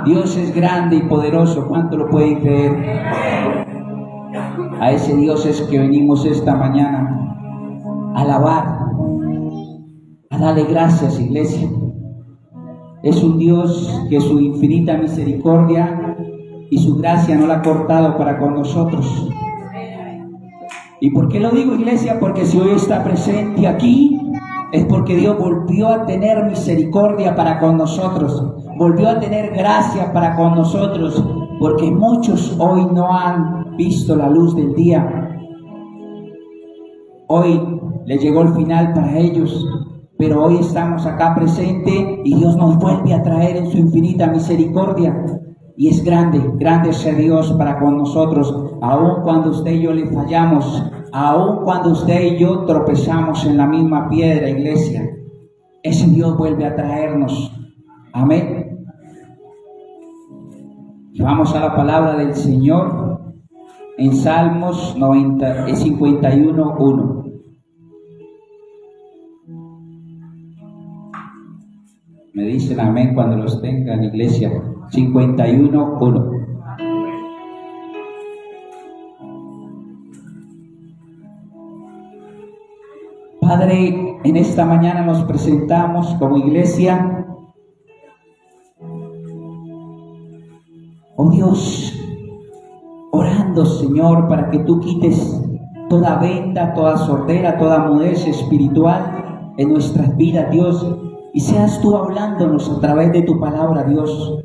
Dios es grande y poderoso. ¿Cuánto lo pueden creer? A ese Dios es que venimos esta mañana a alabar, a darle gracias, iglesia. Es un Dios que su infinita misericordia y su gracia no la ha cortado para con nosotros. ¿Y por qué lo digo, iglesia? Porque si hoy está presente aquí, es porque Dios volvió a tener misericordia para con nosotros, volvió a tener gracia para con nosotros, porque muchos hoy no han visto la luz del día. Hoy le llegó el final para ellos, pero hoy estamos acá presente y Dios nos vuelve a traer en su infinita misericordia. Y es grande, grande es Dios para con nosotros, aun cuando usted y yo le fallamos, aun cuando usted y yo tropezamos en la misma piedra, iglesia. Ese Dios vuelve a traernos. Amén. Y vamos a la palabra del Señor en Salmos 51:1. Me dicen amén cuando los tengan, iglesia. 51:1. Padre, en esta mañana nos presentamos como iglesia. Oh Dios, orando, Señor, para que tú quites toda venda, toda sordera, toda mudez espiritual en nuestras vidas, Dios, y seas tú hablándonos a través de tu palabra, Dios.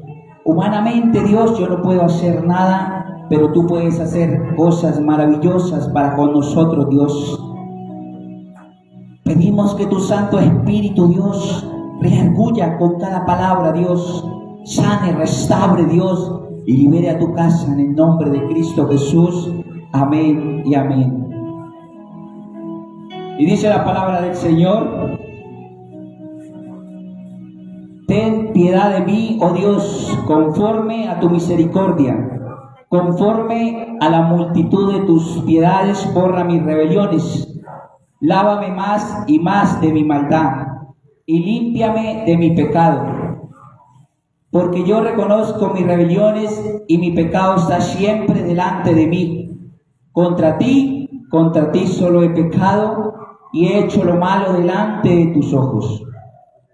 Humanamente, Dios, yo no puedo hacer nada, pero tú puedes hacer cosas maravillosas para con nosotros, Dios. Pedimos que tu Santo Espíritu, Dios, redarguya con cada palabra, Dios, sane, restaure, Dios, y libere a tu casa en el nombre de Cristo Jesús. Amén y amén. Y dice la palabra del Señor: ten piedad de mí, oh Dios, conforme a tu misericordia, conforme a la multitud de tus piedades, borra mis rebeliones. Lávame más y más de mi maldad, y límpiame de mi pecado. Porque yo reconozco mis rebeliones, y mi pecado está siempre delante de mí. Contra ti solo he pecado, y he hecho lo malo delante de tus ojos,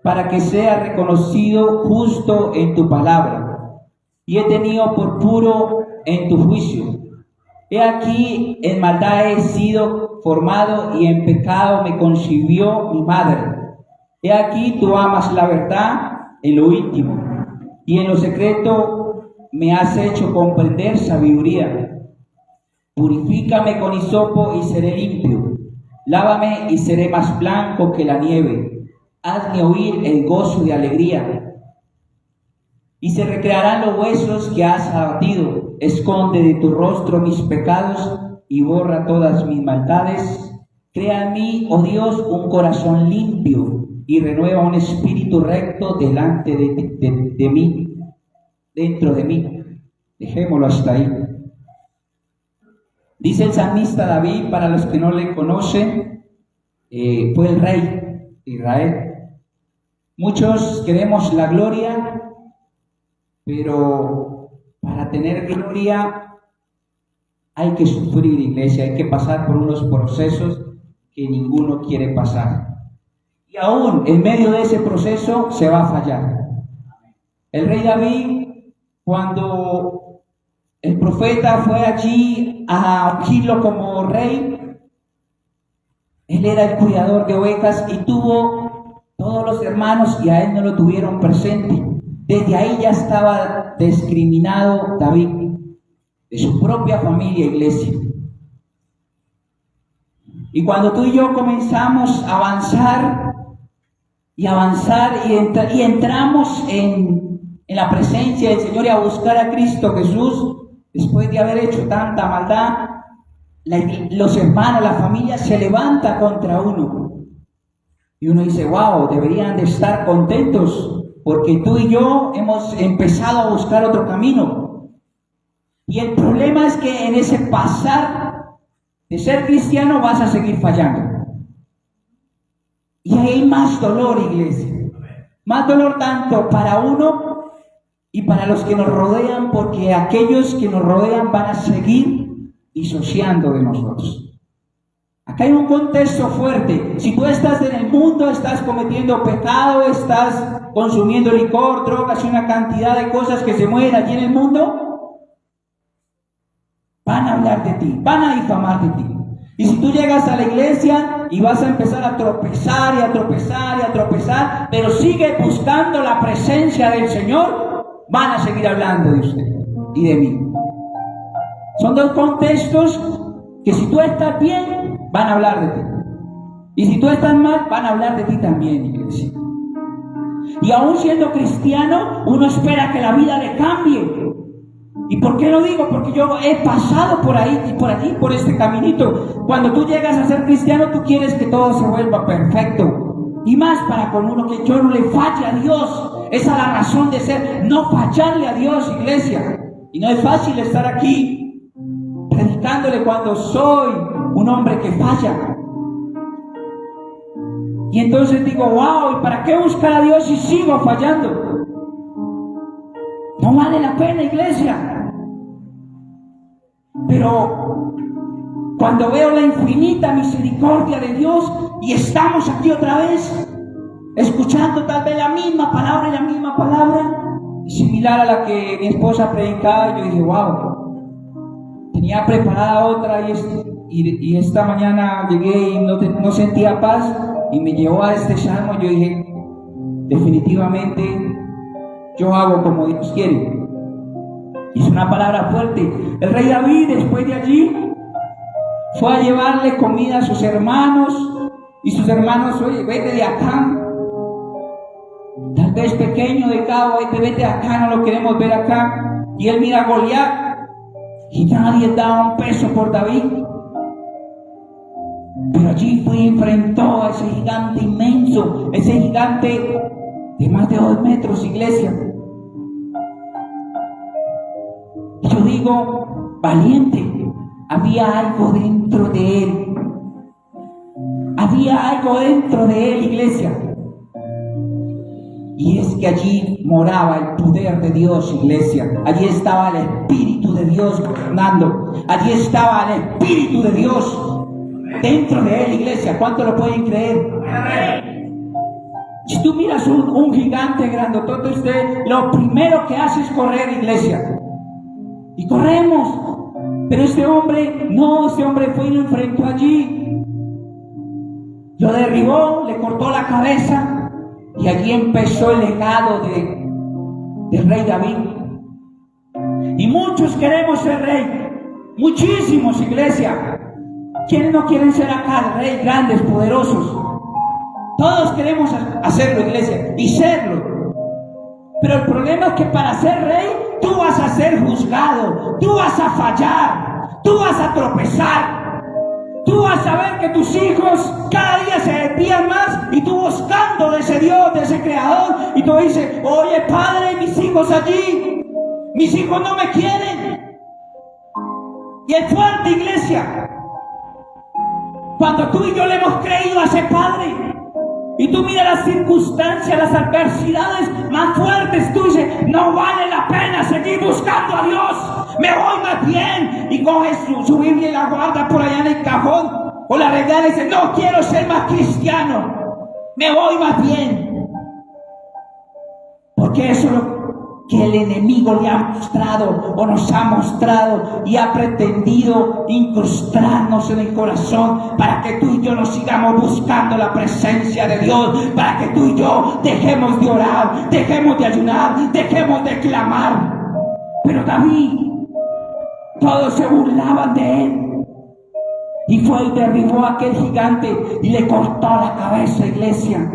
para que sea reconocido justo en tu palabra, y he tenido por puro en tu juicio. He aquí, en maldad he sido formado, y en pecado me concibió mi madre. He aquí, tú amas la verdad en lo íntimo, y en lo secreto me has hecho comprender sabiduría. Purifícame con hisopo y seré limpio. Lávame y seré más blanco que la nieve. Hazme oír el gozo de alegría. Y se recrearán los huesos que has abatido. Esconde de tu rostro mis pecados y borra todas mis maldades. Crea en mí, oh Dios, un corazón limpio y renueva un espíritu recto delante de mí, dentro de mí. Dejémoslo hasta ahí. Dice el salmista David, para los que no le conocen, fue el rey de Israel. Muchos queremos la gloria, pero para tener gloria hay que sufrir, iglesia, hay que pasar por unos procesos que ninguno quiere pasar. Y aún en medio de ese proceso se va a fallar. El rey David, cuando el profeta fue allí a ungirlo como rey, él era el cuidador de ovejas y tuvo todos los hermanos y a él no lo tuvieron presente. Desde ahí ya estaba discriminado David, de su propia familia, iglesia. Y cuando tú y yo comenzamos a avanzar y entramos en la presencia del Señor y a buscar a Cristo Jesús, después de haber hecho tanta maldad, los hermanos, la familia se levanta contra uno. Y uno dice, wow, deberían de estar contentos, porque tú y yo hemos empezado a buscar otro camino. Y el problema es que en ese pasar de ser cristiano vas a seguir fallando. Y hay más dolor, iglesia. Más dolor tanto para uno y para los que nos rodean, porque aquellos que nos rodean van a seguir disociando de nosotros. Acá hay un contexto fuerte. Si tú estás en el mundo, estás cometiendo pecado, estás consumiendo licor, drogas y una cantidad de cosas que se mueven allí en el mundo, van a hablar de ti, van a difamar de ti. Y si tú llegas a la iglesia y vas a empezar a tropezar y a tropezar y a tropezar, pero sigue buscando la presencia del Señor, van a seguir hablando de usted y de mí. Son dos contextos que si tú estás bien, van a hablar de ti. Y si tú estás mal, van a hablar de ti también, iglesia. Y aún siendo cristiano, uno espera que la vida le cambie. ¿Y por qué lo digo? Porque yo he pasado por ahí y por allí, por este caminito. Cuando tú llegas a ser cristiano, tú quieres que todo se vuelva perfecto. Y más para con uno, que yo no le falle a Dios. Esa es la razón de ser, no fallarle a Dios, iglesia. Y no es fácil estar aquí predicándole cuando soy un hombre que falla. Y entonces digo, wow, ¿y para qué buscar a Dios si sigo fallando? No vale la pena, iglesia. Pero cuando veo la infinita misericordia de Dios y estamos aquí otra vez, escuchando tal vez la misma palabra y la misma palabra, similar a la que mi esposa predicaba, yo dije, wow. Tenía preparada otra y esta mañana llegué y no sentía paz y me llevó a este salmo. Yo dije, definitivamente yo hago como Dios quiere. Y es una palabra fuerte. El rey David, después de allí, fue a llevarle comida a sus hermanos y sus hermanos, oye, vete de acá. Tal vez pequeño de acá, vete de acá, no lo queremos ver acá. Y él mira a Goliat. Y nadie daba un peso por David. Pero allí fue y enfrentó a ese gigante inmenso, ese gigante de más de 2 metros, iglesia. Y yo digo, valiente, había algo dentro de él. Había algo dentro de él, iglesia. Y es que allí moraba el poder de Dios, iglesia. Allí estaba el Espíritu de Dios gobernando. Allí estaba el Espíritu de Dios dentro de él, iglesia. ¿Cuánto lo pueden creer? Si tú miras un gigante grandotote, usted lo primero que hace es correr, iglesia. Y corremos. Pero este hombre fue y lo enfrentó allí. Lo derribó, le cortó la cabeza. Y allí empezó el legado del rey David. Y muchos queremos ser rey. Muchísimos, iglesia. ¿Quiénes no quieren ser acá rey, grandes, poderosos? Todos queremos hacerlo, iglesia, y serlo. Pero el problema es que para ser rey, tú vas a ser juzgado. Tú vas a fallar. Tú vas a tropezar. Tú vas a ver que tus hijos cada día se desvían más y tú buscando de ese Dios, de ese Creador, y tú dices, oye Padre, mis hijos allí, mis hijos no me quieren. Y es fuerte, iglesia, cuando tú y yo le hemos creído a ese Padre y tú miras las circunstancias, las adversidades más fuertes, tú dices, no vale la pena seguir buscando a Dios, me voy más bien. Y coges su Biblia y la guarda por allá en el cajón o la regala y dice, no quiero ser más cristiano, me voy más bien. Porque eso es lo que el enemigo le ha mostrado o nos ha mostrado y ha pretendido incrustarnos en el corazón para que tú y yo nos sigamos buscando la presencia de Dios, para que tú y yo dejemos de orar, dejemos de ayunar, dejemos de clamar. Pero David, todos se burlaban de él y fue y derribó a aquel gigante y le cortó la cabeza, iglesia.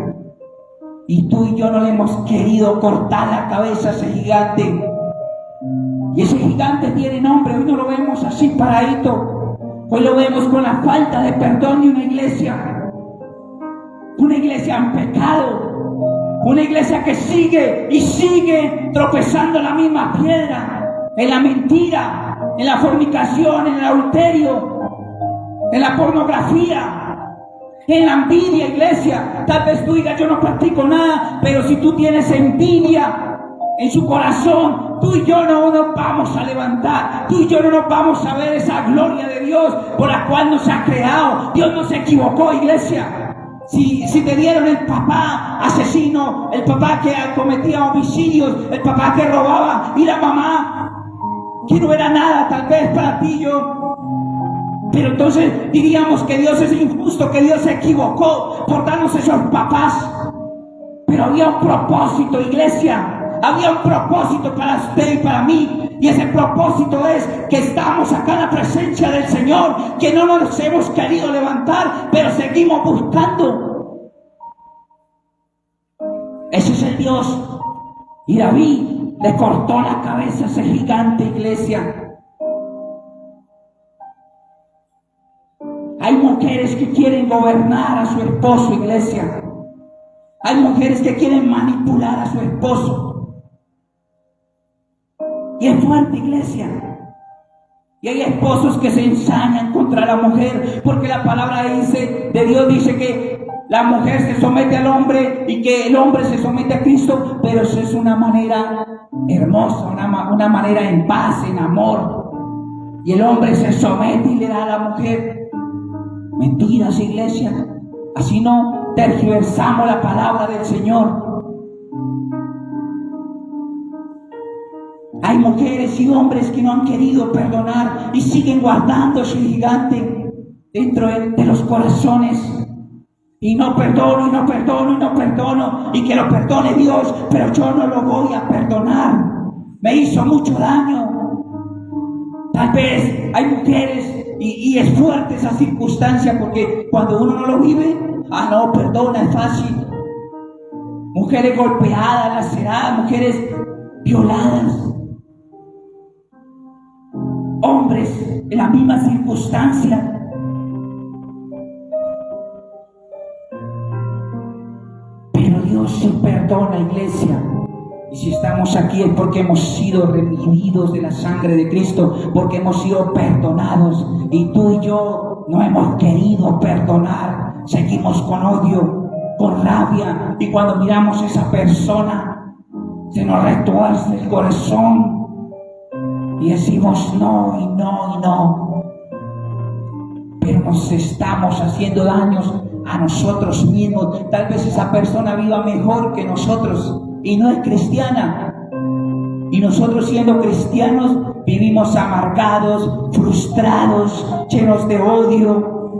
Y tú y yo no le hemos querido cortar la cabeza a ese gigante. Y ese gigante tiene nombre. Hoy no lo vemos así paradito. Hoy lo vemos con la falta de perdón de una iglesia. Una iglesia en pecado. Una iglesia que sigue y sigue tropezando en la misma piedra. En la mentira, en la fornicación, en el adulterio, en la pornografía, en la envidia, iglesia. Tal vez tú digas, yo no practico nada, pero si tú tienes envidia en su corazón, tú y yo no nos vamos a levantar, tú y yo no nos vamos a ver esa gloria de Dios por la cual nos ha creado. Dios no se equivocó, iglesia. Si te dieron el papá asesino, el papá que cometía homicidios, el papá que robaba y la mamá que no era nada tal vez para ti y yo, pero entonces diríamos que Dios es injusto, que Dios se equivocó por darnos esos papás. Pero había un propósito, iglesia. Había un propósito para usted y para mí. Y ese propósito es que estamos acá en la presencia del Señor, que no nos hemos querido levantar, pero seguimos buscando. Ese es el Dios. Y David le cortó la cabeza a ese gigante, iglesia. Hay mujeres que quieren gobernar a su esposo, iglesia. Hay mujeres que quieren manipular a su esposo. Y es fuerte, iglesia. Y hay esposos que se ensañan contra la mujer, porque la palabra de Dios dice que la mujer se somete al hombre y que el hombre se somete a Cristo, pero eso es una manera hermosa, una manera en paz, en amor. Y el hombre se somete y le da a la mujer. Mentiras, iglesia. Así no tergiversamos la palabra del Señor. Hay mujeres y hombres que no han querido perdonar y siguen guardando ese gigante dentro de los corazones. Y no perdono, y no perdono, y no perdono, y que lo perdone Dios, pero yo no lo voy a perdonar. Me hizo mucho daño. Tal vez hay mujeres y es fuerte esa circunstancia, porque cuando uno no lo vive, no, perdona, es fácil. Mujeres golpeadas, laceradas, mujeres violadas. Hombres en la misma circunstancia. Pero Dios sí perdona, iglesia. Y si estamos aquí es porque hemos sido redimidos de la sangre de Cristo, porque hemos sido perdonados. Y tú y yo no hemos querido perdonar. Seguimos con odio, con rabia. Y cuando miramos a esa persona, se nos retuerce el corazón. Y decimos no, y no, y no. Pero nos estamos haciendo daños a nosotros mismos. Tal vez esa persona viva mejor que nosotros y no es cristiana. Y nosotros, siendo cristianos, vivimos amargados, frustrados, llenos de odio,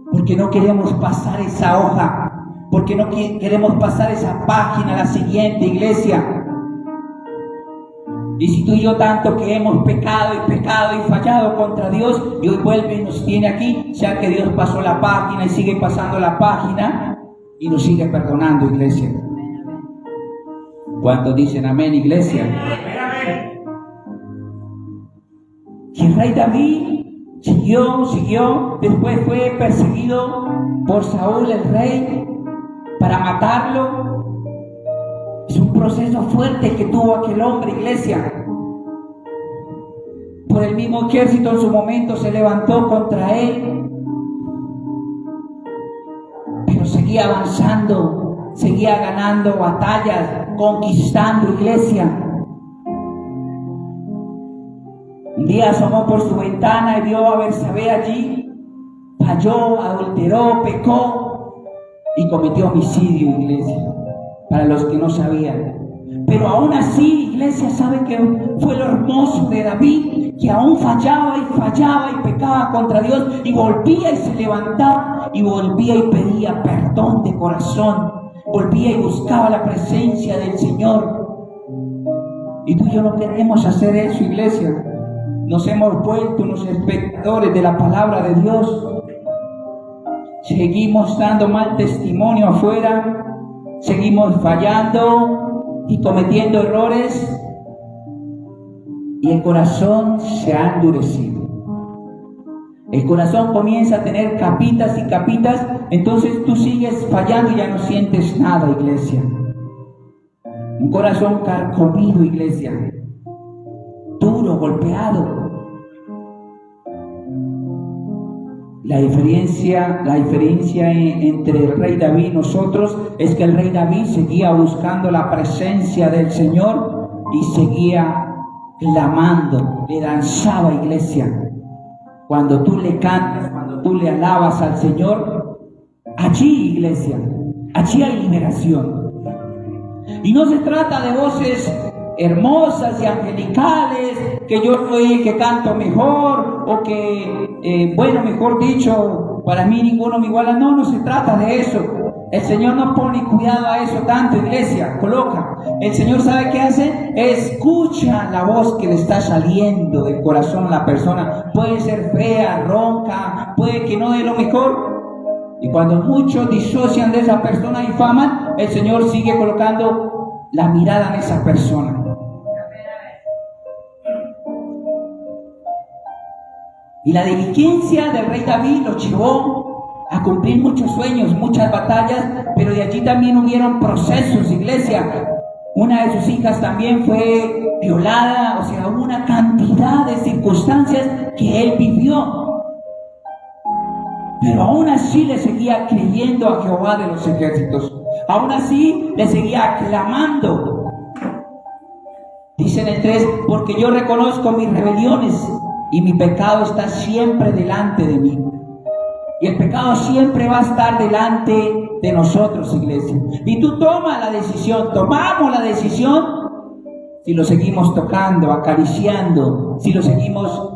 porque no queremos pasar esa hoja, porque no queremos pasar esa página a la siguiente, iglesia. Y si tú y yo tanto que hemos pecado y fallado contra Dios, y hoy vuelve y nos tiene aquí, ya que Dios pasó la página y sigue pasando la página y nos sigue perdonando, iglesia. ¿Cuántos dicen amén, iglesia? Y el rey David siguió, después fue perseguido por Saúl, el rey, para matarlo. Es un proceso fuerte que tuvo aquel hombre, iglesia. Por el mismo ejército en su momento se levantó contra él, pero seguía avanzando, seguía ganando batallas, conquistando, iglesia. Un día asomó por su ventana y vio a Betsabé allí, falló, adulteró, pecó y cometió homicidio, iglesia. Para los que no sabían. Pero aún así, iglesia, ¿sabe qué fue lo hermoso de David? Que aún fallaba y pecaba contra Dios, y volvía y se levantaba, y volvía y pedía perdón de corazón, volvía y buscaba la presencia del Señor. Y tú y yo no queremos hacer eso, iglesia. Nos hemos vuelto unos espectadores de la palabra de Dios. Seguimos dando mal testimonio afuera. Seguimos fallando y cometiendo errores, y el corazón se ha endurecido. El corazón comienza a tener capitas y capitas, entonces tú sigues fallando y ya no sientes nada, iglesia. Un corazón carcomido, iglesia, duro, golpeado. La diferencia entre el rey David y nosotros es que el rey David seguía buscando la presencia del Señor, y seguía clamando, le danzaba, iglesia. Cuando tú le cantas, cuando tú le alabas al Señor, allí, iglesia, allí hay liberación. Y no se trata de voces hermosas y angelicales, que yo soy el que canto mejor, o que, bueno, mejor dicho, para mí ninguno me iguala. No, no se trata de eso. El Señor no pone cuidado a eso tanto, iglesia, coloca. El Señor sabe qué hace, escucha la voz que le está saliendo del corazón a la persona. Puede ser fea, ronca, puede que no dé lo mejor. Y cuando muchos disocian de esa persona y difaman, el Señor sigue colocando la mirada en esa persona. Y la diligencia del rey David lo llevó a cumplir muchos sueños, muchas batallas, pero de allí también hubieron procesos, iglesia. Una de sus hijas también fue violada, o sea, hubo una cantidad de circunstancias que él vivió. Pero aún así le seguía creyendo a Jehová de los ejércitos. Aún así le seguía clamando. Dice en el 3, porque yo reconozco mis rebeliones y mi pecado está siempre delante de mí. Y el pecado siempre va a estar delante de nosotros, iglesia. Y tú tomas la decisión, tomamos la decisión, si lo seguimos tocando, acariciando, si lo seguimos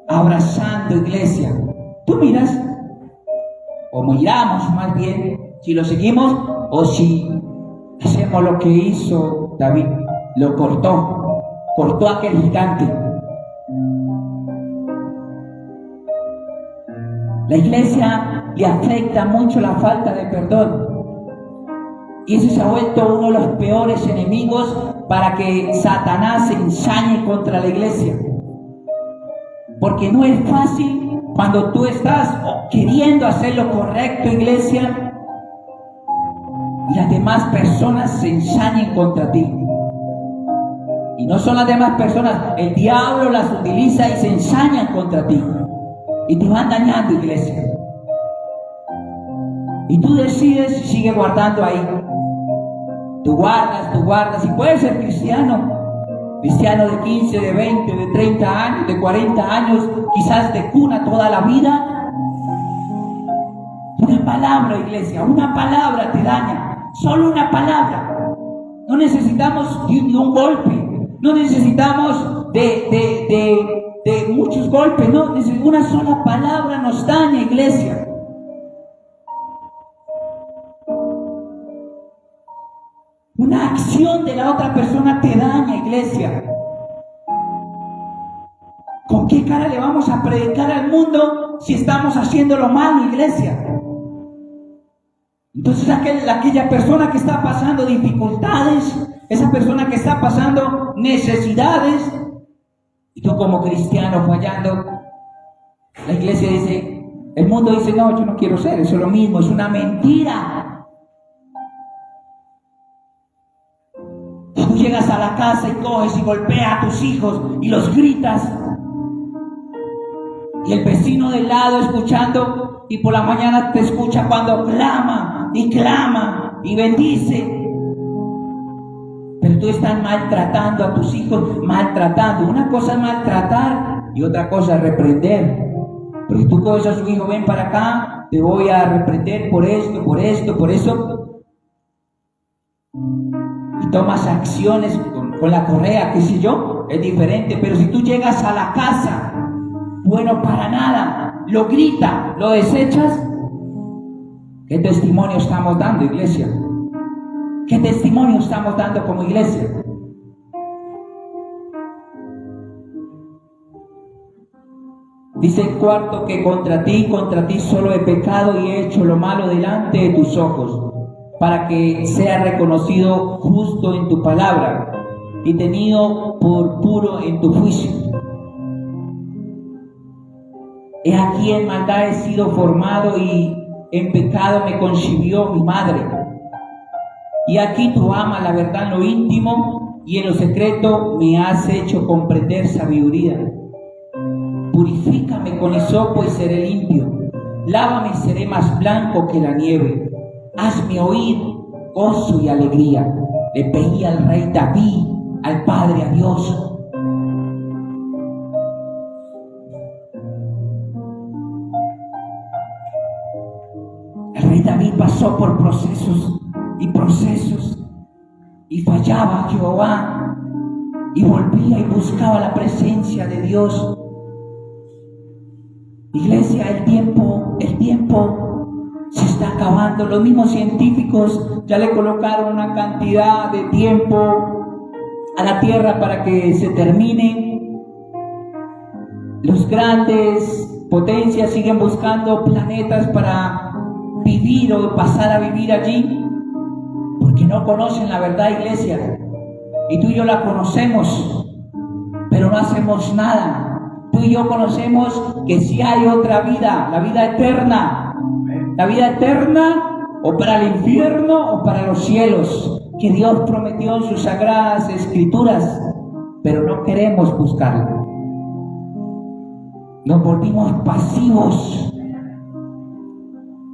abrazando, iglesia. Tú miras, o miramos más bien, si lo seguimos o si hacemos lo que hizo David, lo cortó a aquel gigante. La iglesia le afecta mucho la falta de perdón. Y ese se ha vuelto uno de los peores enemigos para que Satanás se ensañe contra la iglesia. Porque no es fácil cuando tú estás queriendo hacer lo correcto, iglesia, y las demás personas se ensañen contra ti. Y no son las demás personas, el diablo las utiliza y se ensañan contra ti. Y te van dañando, iglesia. Y tú decides si sigue guardando ahí. Tú guardas. Y puedes ser cristiano de 15, de 20, de 30 años, de 40 años, quizás de cuna toda la vida. Una palabra, iglesia, una palabra te daña. Solo una palabra. No necesitamos de un golpe. No necesitamos de muchos golpes, no, una sola palabra nos daña, iglesia. Una acción de la otra persona te daña, iglesia. ¿Con qué cara le vamos a predicar al mundo si estamos haciéndolo mal, iglesia? Entonces aquella persona que está pasando dificultades, esa persona que está pasando necesidades, y tú como cristiano fallando, la iglesia dice, el mundo dice, no, yo no quiero ser, eso es lo mismo, es una mentira. Tú llegas a la casa y coges y golpeas a tus hijos y los gritas. Y el vecino del lado escuchando, y por la mañana te escucha cuando clama y bendice. Pero tú estás maltratando a tus hijos, maltratando. Una cosa es maltratar y otra cosa es reprender. Porque tú coges a su hijo, ven para acá, te voy a reprender por esto, por eso. Y tomas acciones con la correa, qué sé yo, es diferente. Pero si tú llegas a la casa, bueno para nada, lo grita, lo desechas, ¿qué testimonio estamos dando, iglesia? ¿Qué testimonio estamos dando como iglesia? Dice el cuarto que contra ti solo he pecado y he hecho lo malo delante de tus ojos, para que sea reconocido justo en tu palabra y tenido por puro en tu juicio. He aquí en maldad he sido formado y en pecado me concibió mi madre. Y aquí tú amas la verdad en lo íntimo y en lo secreto me has hecho comprender sabiduría. Purifícame con hisopo y seré limpio. Lávame y seré más blanco que la nieve. Hazme oír gozo y alegría. Le pedí al rey David al Padre, a Dios. El rey David pasó por procesos y procesos y fallaba a Jehová y volvía y buscaba la presencia de Dios. Iglesia, el tiempo se está acabando. Los mismos científicos ya le colocaron una cantidad de tiempo a la Tierra para que se termine. Los grandes potencias siguen buscando planetas para vivir o pasar a vivir allí, porque no conocen la verdad, iglesia. Y tú y yo la conocemos, pero no hacemos nada. Tú y yo conocemos que si hay otra vida, la vida eterna, o para el infierno o para los cielos, que Dios prometió en sus sagradas escrituras, pero no queremos buscarla. Nos volvimos pasivos.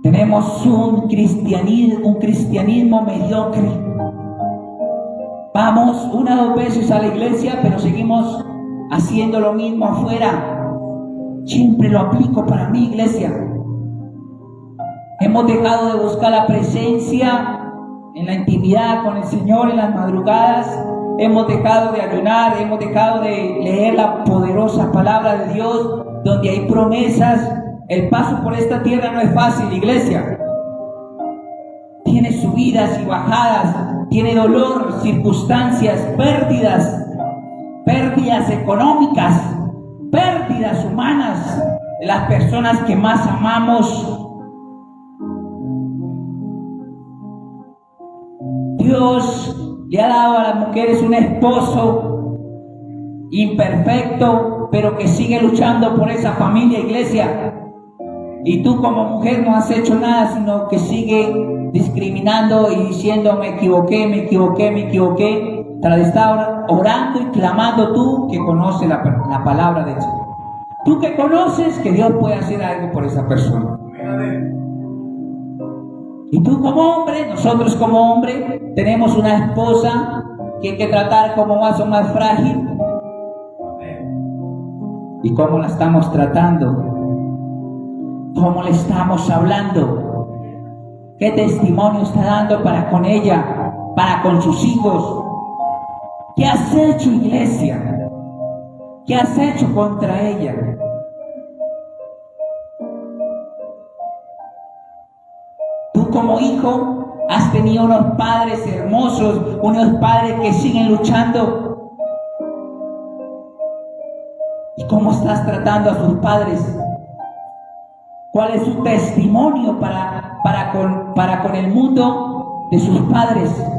Tenemos un cristianismo mediocre. Vamos 1 o 2 veces a la iglesia, pero seguimos haciendo lo mismo afuera. Siempre lo aplico para mi iglesia. Hemos dejado de buscar la presencia en la intimidad con el Señor en las madrugadas. Hemos dejado de ayunar, hemos dejado de leer la poderosa palabra de Dios, donde hay promesas. El paso por esta tierra no es fácil, iglesia. Tiene subidas y bajadas, tiene dolor, circunstancias, pérdidas económicas, pérdidas humanas de las personas que más amamos. Dios le ha dado a las mujeres un esposo imperfecto, pero que sigue luchando por esa familia, iglesia. Y tú como mujer no has hecho nada, sino que sigue discriminando y diciendo me equivoqué. Tras de estar orando y clamando, tú que conoces la palabra de Dios. Tú que conoces que Dios puede hacer algo por esa persona. Y tú como hombre, nosotros como hombre, tenemos una esposa que hay que tratar como vaso más frágil. ¿Y cómo la estamos tratando? ¿Cómo le estamos hablando? ¿Qué testimonio está dando para con ella, para con sus hijos? ¿Qué has hecho, iglesia? ¿Qué has hecho contra ella? Tú como hijo has tenido unos padres hermosos, unos padres que siguen luchando. ¿Y cómo estás tratando a sus padres? ¿Cuál es su testimonio para con el mundo de sus padres?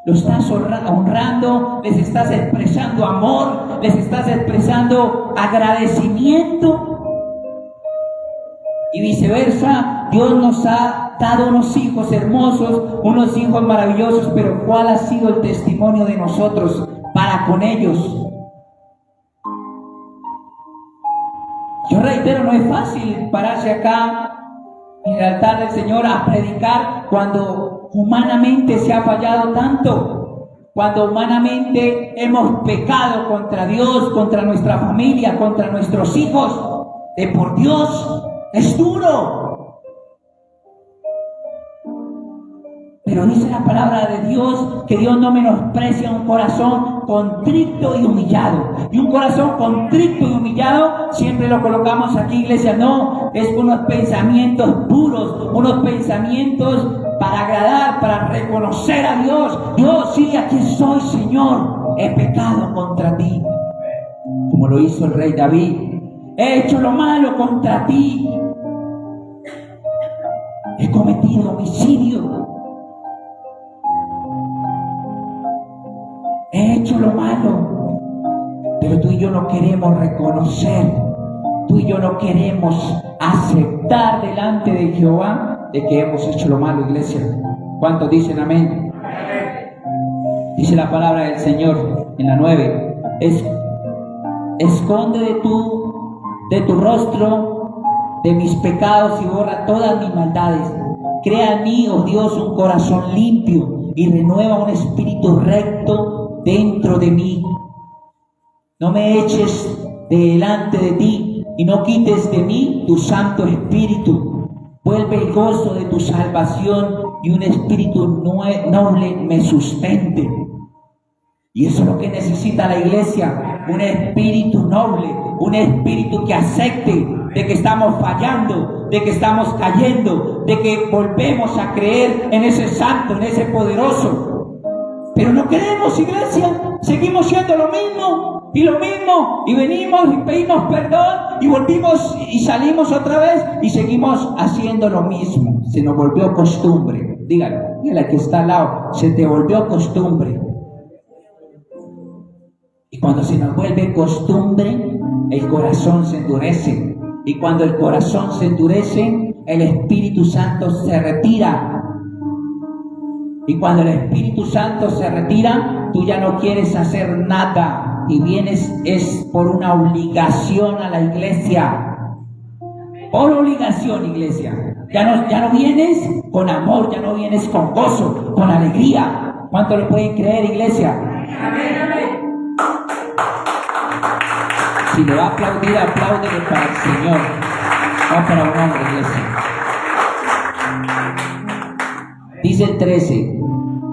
¿Lo estás honrando? ¿Les estás expresando amor? ¿Les estás expresando agradecimiento? Y viceversa, Dios nos ha dado unos hijos hermosos, unos hijos maravillosos, pero ¿cuál ha sido el testimonio de nosotros para con ellos? Yo reitero, no es fácil pararse acá en el altar del Señor a predicar cuando humanamente se ha fallado tanto, cuando humanamente hemos pecado contra Dios, contra nuestra familia, contra nuestros hijos. De por Dios, es duro. Pero dice la palabra de Dios que Dios no menosprecia un corazón contrito y humillado. Y un corazón contrito y humillado siempre lo colocamos aquí, iglesia. No, es unos pensamientos puros, unos pensamientos para agradar, para reconocer a Dios. Dios, sí, aquí soy, Señor. He pecado contra ti, como lo hizo el rey David. He hecho lo malo contra ti. He cometido homicidio. He hecho lo malo, pero tú y yo no queremos reconocer, tú y yo no queremos aceptar delante de Jehová de que hemos hecho lo malo, iglesia. ¿Cuántos dicen amén? Dice la palabra del Señor en la 9: esconde de tu rostro de mis pecados y borra todas mis maldades. Crea en mí, oh Dios, un corazón limpio y renueva un espíritu recto dentro de mí. No me eches delante de ti y no quites de mí tu Santo Espíritu. Vuelve el gozo de tu salvación y un espíritu noble me sustente. Y eso es lo que necesita la iglesia, un espíritu noble, un espíritu que acepte de que estamos fallando, de que estamos cayendo, de que volvemos a creer en ese santo, en ese poderoso. Pero no queremos, iglesia, seguimos siendo lo mismo, y venimos y pedimos perdón, y volvimos y salimos otra vez, y seguimos haciendo lo mismo. Se nos volvió costumbre. Dígale al que está al lado, se te volvió costumbre. Y cuando se nos vuelve costumbre, el corazón se endurece. Y cuando el corazón se endurece, el Espíritu Santo se retira. Y cuando el Espíritu Santo se retira, tú ya no quieres hacer nada. Y vienes es por una obligación a la iglesia. Por obligación, iglesia. Ya no vienes con amor, ya no vienes con gozo, con alegría. ¿Cuánto le pueden creer, iglesia? Amén. Si le va a aplaudir, apláudele para el Señor, no para un hombre, iglesia. Dice el 13: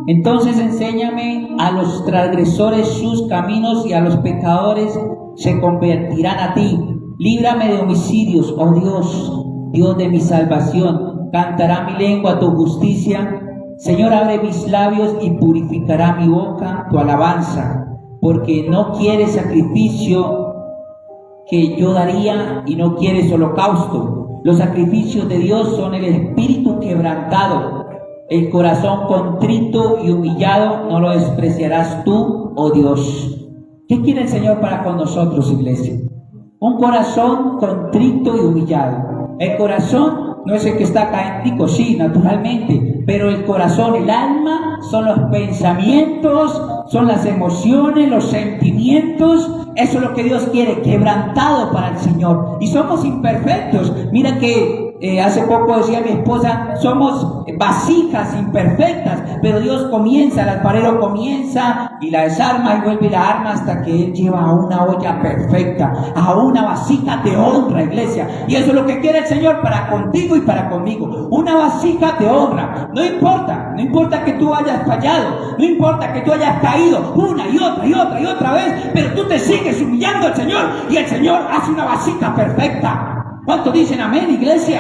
entonces enséñame a los transgresores sus caminos y a los pecadores se convertirán a ti. Líbrame de homicidios, oh Dios, Dios de mi salvación. Cantará mi lengua tu justicia. Señor, abre mis labios y purificará mi boca tu alabanza. Porque no quieres sacrificio que yo daría y no quieres holocausto. Los sacrificios de Dios son el espíritu quebrantado. El corazón contrito y humillado no lo despreciarás tú, oh Dios. ¿Qué quiere el Señor para con nosotros, iglesia? Un corazón contrito y humillado. El corazón no es el que está caéntico, sí, naturalmente, pero el corazón, el alma, son los pensamientos, son las emociones, los sentimientos. Eso es lo que Dios quiere, quebrantado para el Señor. Y somos imperfectos. Mira que hace poco decía mi esposa, somos vasijas imperfectas, pero Dios comienza, el alfarero comienza y la desarma y vuelve y la arma hasta que Él lleva a una olla perfecta, a una vasija de honra, iglesia. Y eso es lo que quiere el Señor para contigo y para conmigo, una vasija de honra. No importa que tú hayas fallado, no importa que tú hayas caído una y otra vez, pero tú te sigues humillando al Señor y el Señor hace una vasija perfecta. ¿Cuántos dicen amén, iglesia?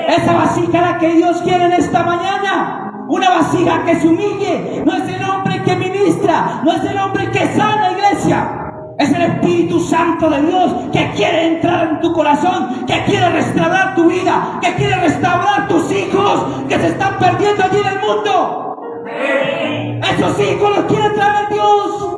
Esa vasija la que Dios quiere en esta mañana. Una vasija que se humille. No es el hombre que ministra, no es el hombre que sana, iglesia. Es el Espíritu Santo de Dios que quiere entrar en tu corazón, que quiere restaurar tu vida, que quiere restaurar tus hijos que se están perdiendo allí en el mundo. Esos hijos los quiere traer Dios.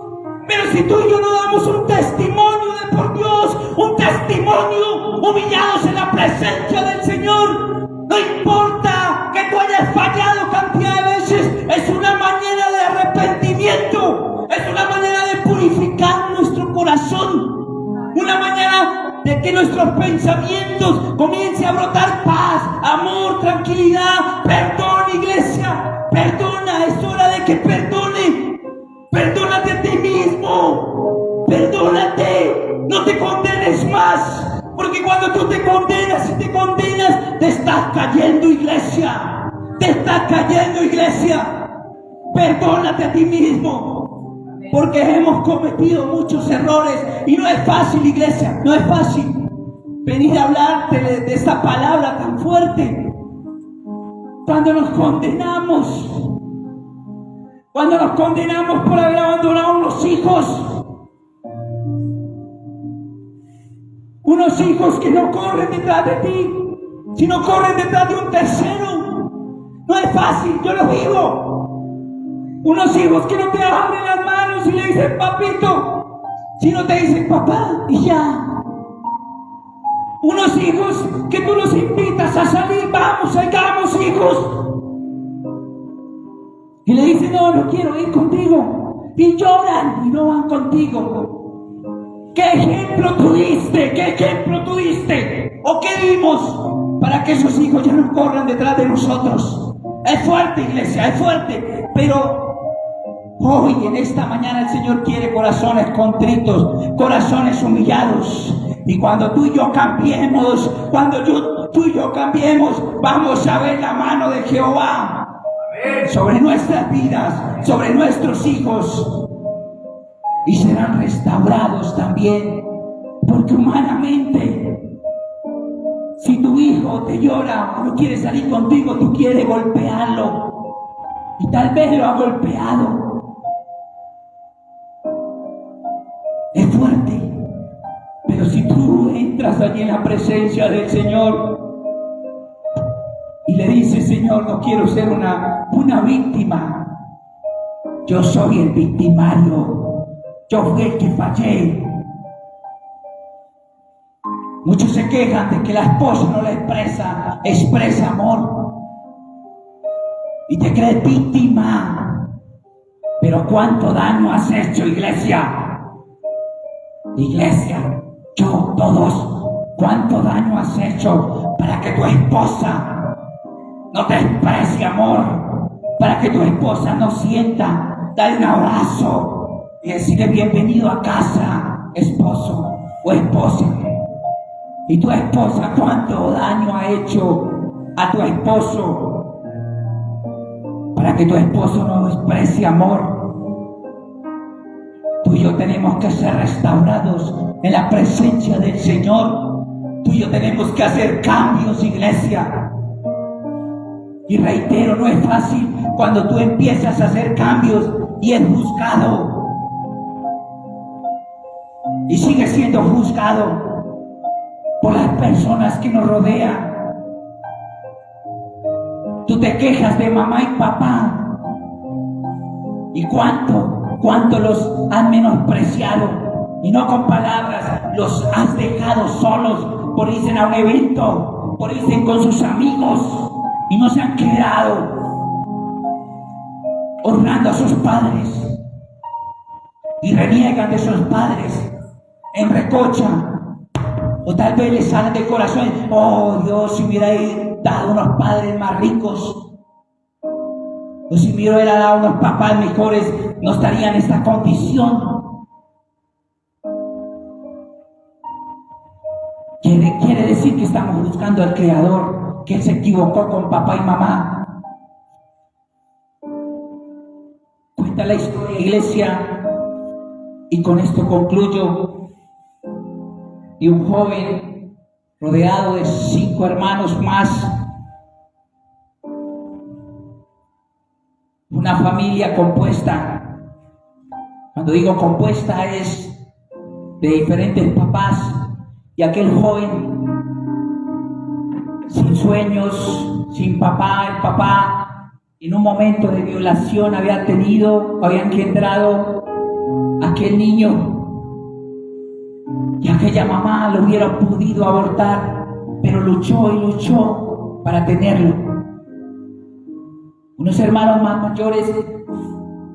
Pero si tú y yo no damos un testimonio de por Dios, un testimonio humillados en la presencia del Señor, no importa que tú hayas fallado cantidad de veces, es una manera de arrepentimiento, es una manera de purificar nuestro corazón, una manera de que nuestros pensamientos comiencen a brotar paz, amor, tranquilidad, perdón, iglesia, perdona, es hora de que perdone. Perdónate a ti mismo, perdónate, no te condenes más, porque cuando tú te condenas, te estás cayendo, iglesia, perdónate a ti mismo, porque hemos cometido muchos errores y no es fácil, iglesia, no es fácil venir a hablarte de esta palabra tan fuerte, cuando nos condenamos por haber abandonado unos hijos que no corren detrás de ti, sino corren detrás de un tercero. No es fácil, yo lo digo. Unos hijos que no te abren las manos y le dicen papito, sino te dicen papá y ya. Unos hijos que tú los invitas a salir, vamos, salgamos, hijos. Y le dicen, no quiero ir contigo. Y lloran y no van contigo. ¿Qué ejemplo tú diste? ¿O qué dimos para que esos hijos ya no corran detrás de nosotros? Es fuerte, iglesia, es fuerte. Pero Hoy, en esta mañana, el Señor quiere corazones contritos, corazones humillados. Y cuando tú y yo cambiemos, tú y yo cambiemos, vamos a ver la mano de Jehová sobre nuestras vidas, sobre nuestros hijos. Y serán restaurados también. Porque humanamente, si tu hijo te llora o no quiere salir contigo, tú quieres golpearlo. Y tal vez lo ha golpeado. Es fuerte. Pero si tú entras allí en la presencia del Señor y le dices: Señor, no quiero ser una víctima. Yo soy el victimario. Yo fui el que fallé. Muchos se quejan de que la esposa no le expresa amor. Y te crees víctima. Pero ¿cuánto daño has hecho, iglesia? Iglesia, todos, ¿cuánto daño has hecho para que tu esposa no te exprese amor? Para que tu esposa no sienta, dale un abrazo y decirle: bienvenido a casa, esposo o esposa. Y tu esposa, ¿cuánto daño ha hecho a tu esposo para que tu esposo no exprese amor? Tú y yo tenemos que ser restaurados en la presencia del Señor. Tú y yo tenemos que hacer cambios, iglesia. Y reitero, no es fácil cuando tú empiezas a hacer cambios y es juzgado. Y sigue siendo juzgado por las personas que nos rodean. Tú te quejas de mamá y papá. ¿Y cuánto los han menospreciado? Y no con palabras, los has dejado solos por irse a un evento, por irse con sus amigos, y no se han quedado honrando a sus padres y reniegan de sus padres en recocha. O tal vez les salen de corazón: oh Dios, si hubiera dado unos padres más ricos, o si me hubiera dado unos papás mejores, no estaría en esta condición. Quiere decir que estamos buscando al Creador, que Él se equivocó con papá y mamá. Cuenta la historia, iglesia, y con esto concluyo, de un joven rodeado de 5 hermanos más. Una familia compuesta. Cuando digo compuesta, es de diferentes papás. Y aquel joven, sin sueños, sin papá, el papá en un momento de violación había engendrado a aquel niño. Y aquella mamá lo hubiera podido abortar, pero luchó y luchó para tenerlo. Unos hermanos más mayores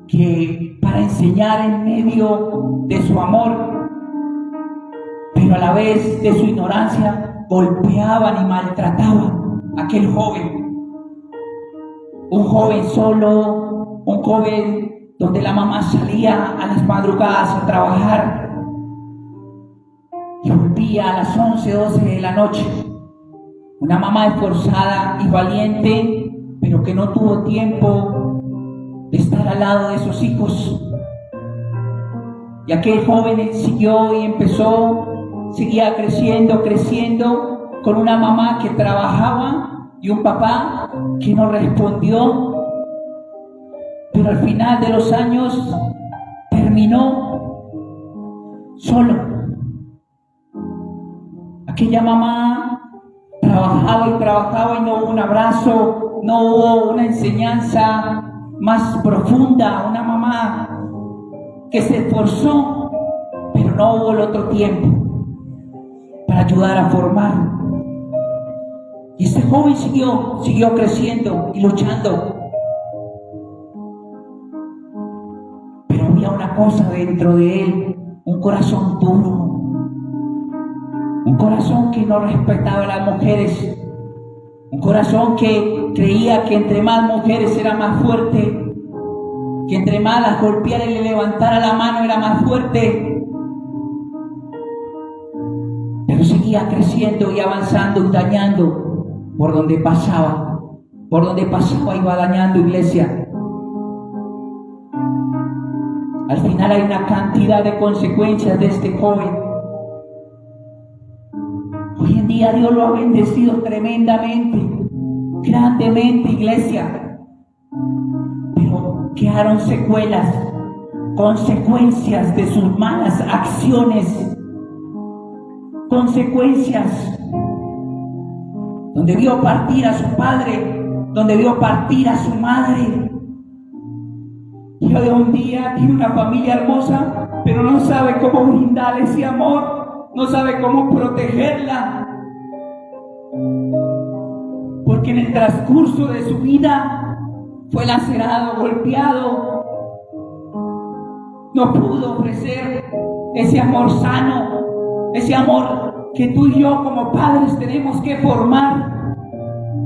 que, para enseñar en medio de su amor, pero a la vez de su ignorancia, golpeaban y maltrataban a aquel joven. Un joven solo, un joven donde la mamá salía a las madrugadas a trabajar y volvía a las 11, 12 de la noche. Una mamá esforzada y valiente, pero que no tuvo tiempo de estar al lado de sus hijos. Y aquel joven siguió y seguía creciendo con una mamá que trabajaba y un papá que no respondió. Pero al final de los años terminó solo. Aquella mamá trabajaba y no hubo un abrazo, no hubo una enseñanza más profunda. Una mamá que se esforzó, pero no hubo el otro tiempo para ayudar a formar. Y este joven siguió creciendo y luchando. Pero había una cosa dentro de él, un corazón duro. Un corazón que no respetaba a las mujeres. Un corazón que creía que entre más mujeres era más fuerte. que entre más las golpeara y le levantara la mano era más fuerte. Pero seguía creciendo y avanzando y dañando por donde pasaba. Por donde pasaba iba dañando, iglesia. Al final hay una cantidad de consecuencias de este joven. Hoy en día Dios lo ha bendecido tremendamente, grandemente, iglesia. Pero quedaron secuelas, consecuencias de sus malas acciones. Consecuencias. Donde vio partir a su padre, donde vio partir a su madre. Y hoy un día tiene una familia hermosa, pero no sabe cómo brindarle ese amor, no sabe cómo protegerla. Porque en el transcurso de su vida fue lacerado, golpeado. No pudo ofrecer ese amor sano, ese amor que tú y yo como padres tenemos que formar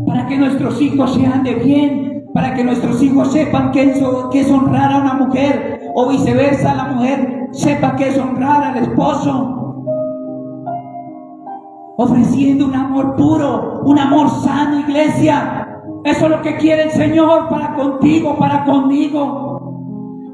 para que nuestros hijos sean de bien, para que nuestros hijos sepan que es honrar a una mujer, o viceversa, la mujer sepa que es honrar al esposo. Ofreciendo un amor puro, un amor sano, iglesia. Eso es lo que quiere el Señor para contigo, para conmigo.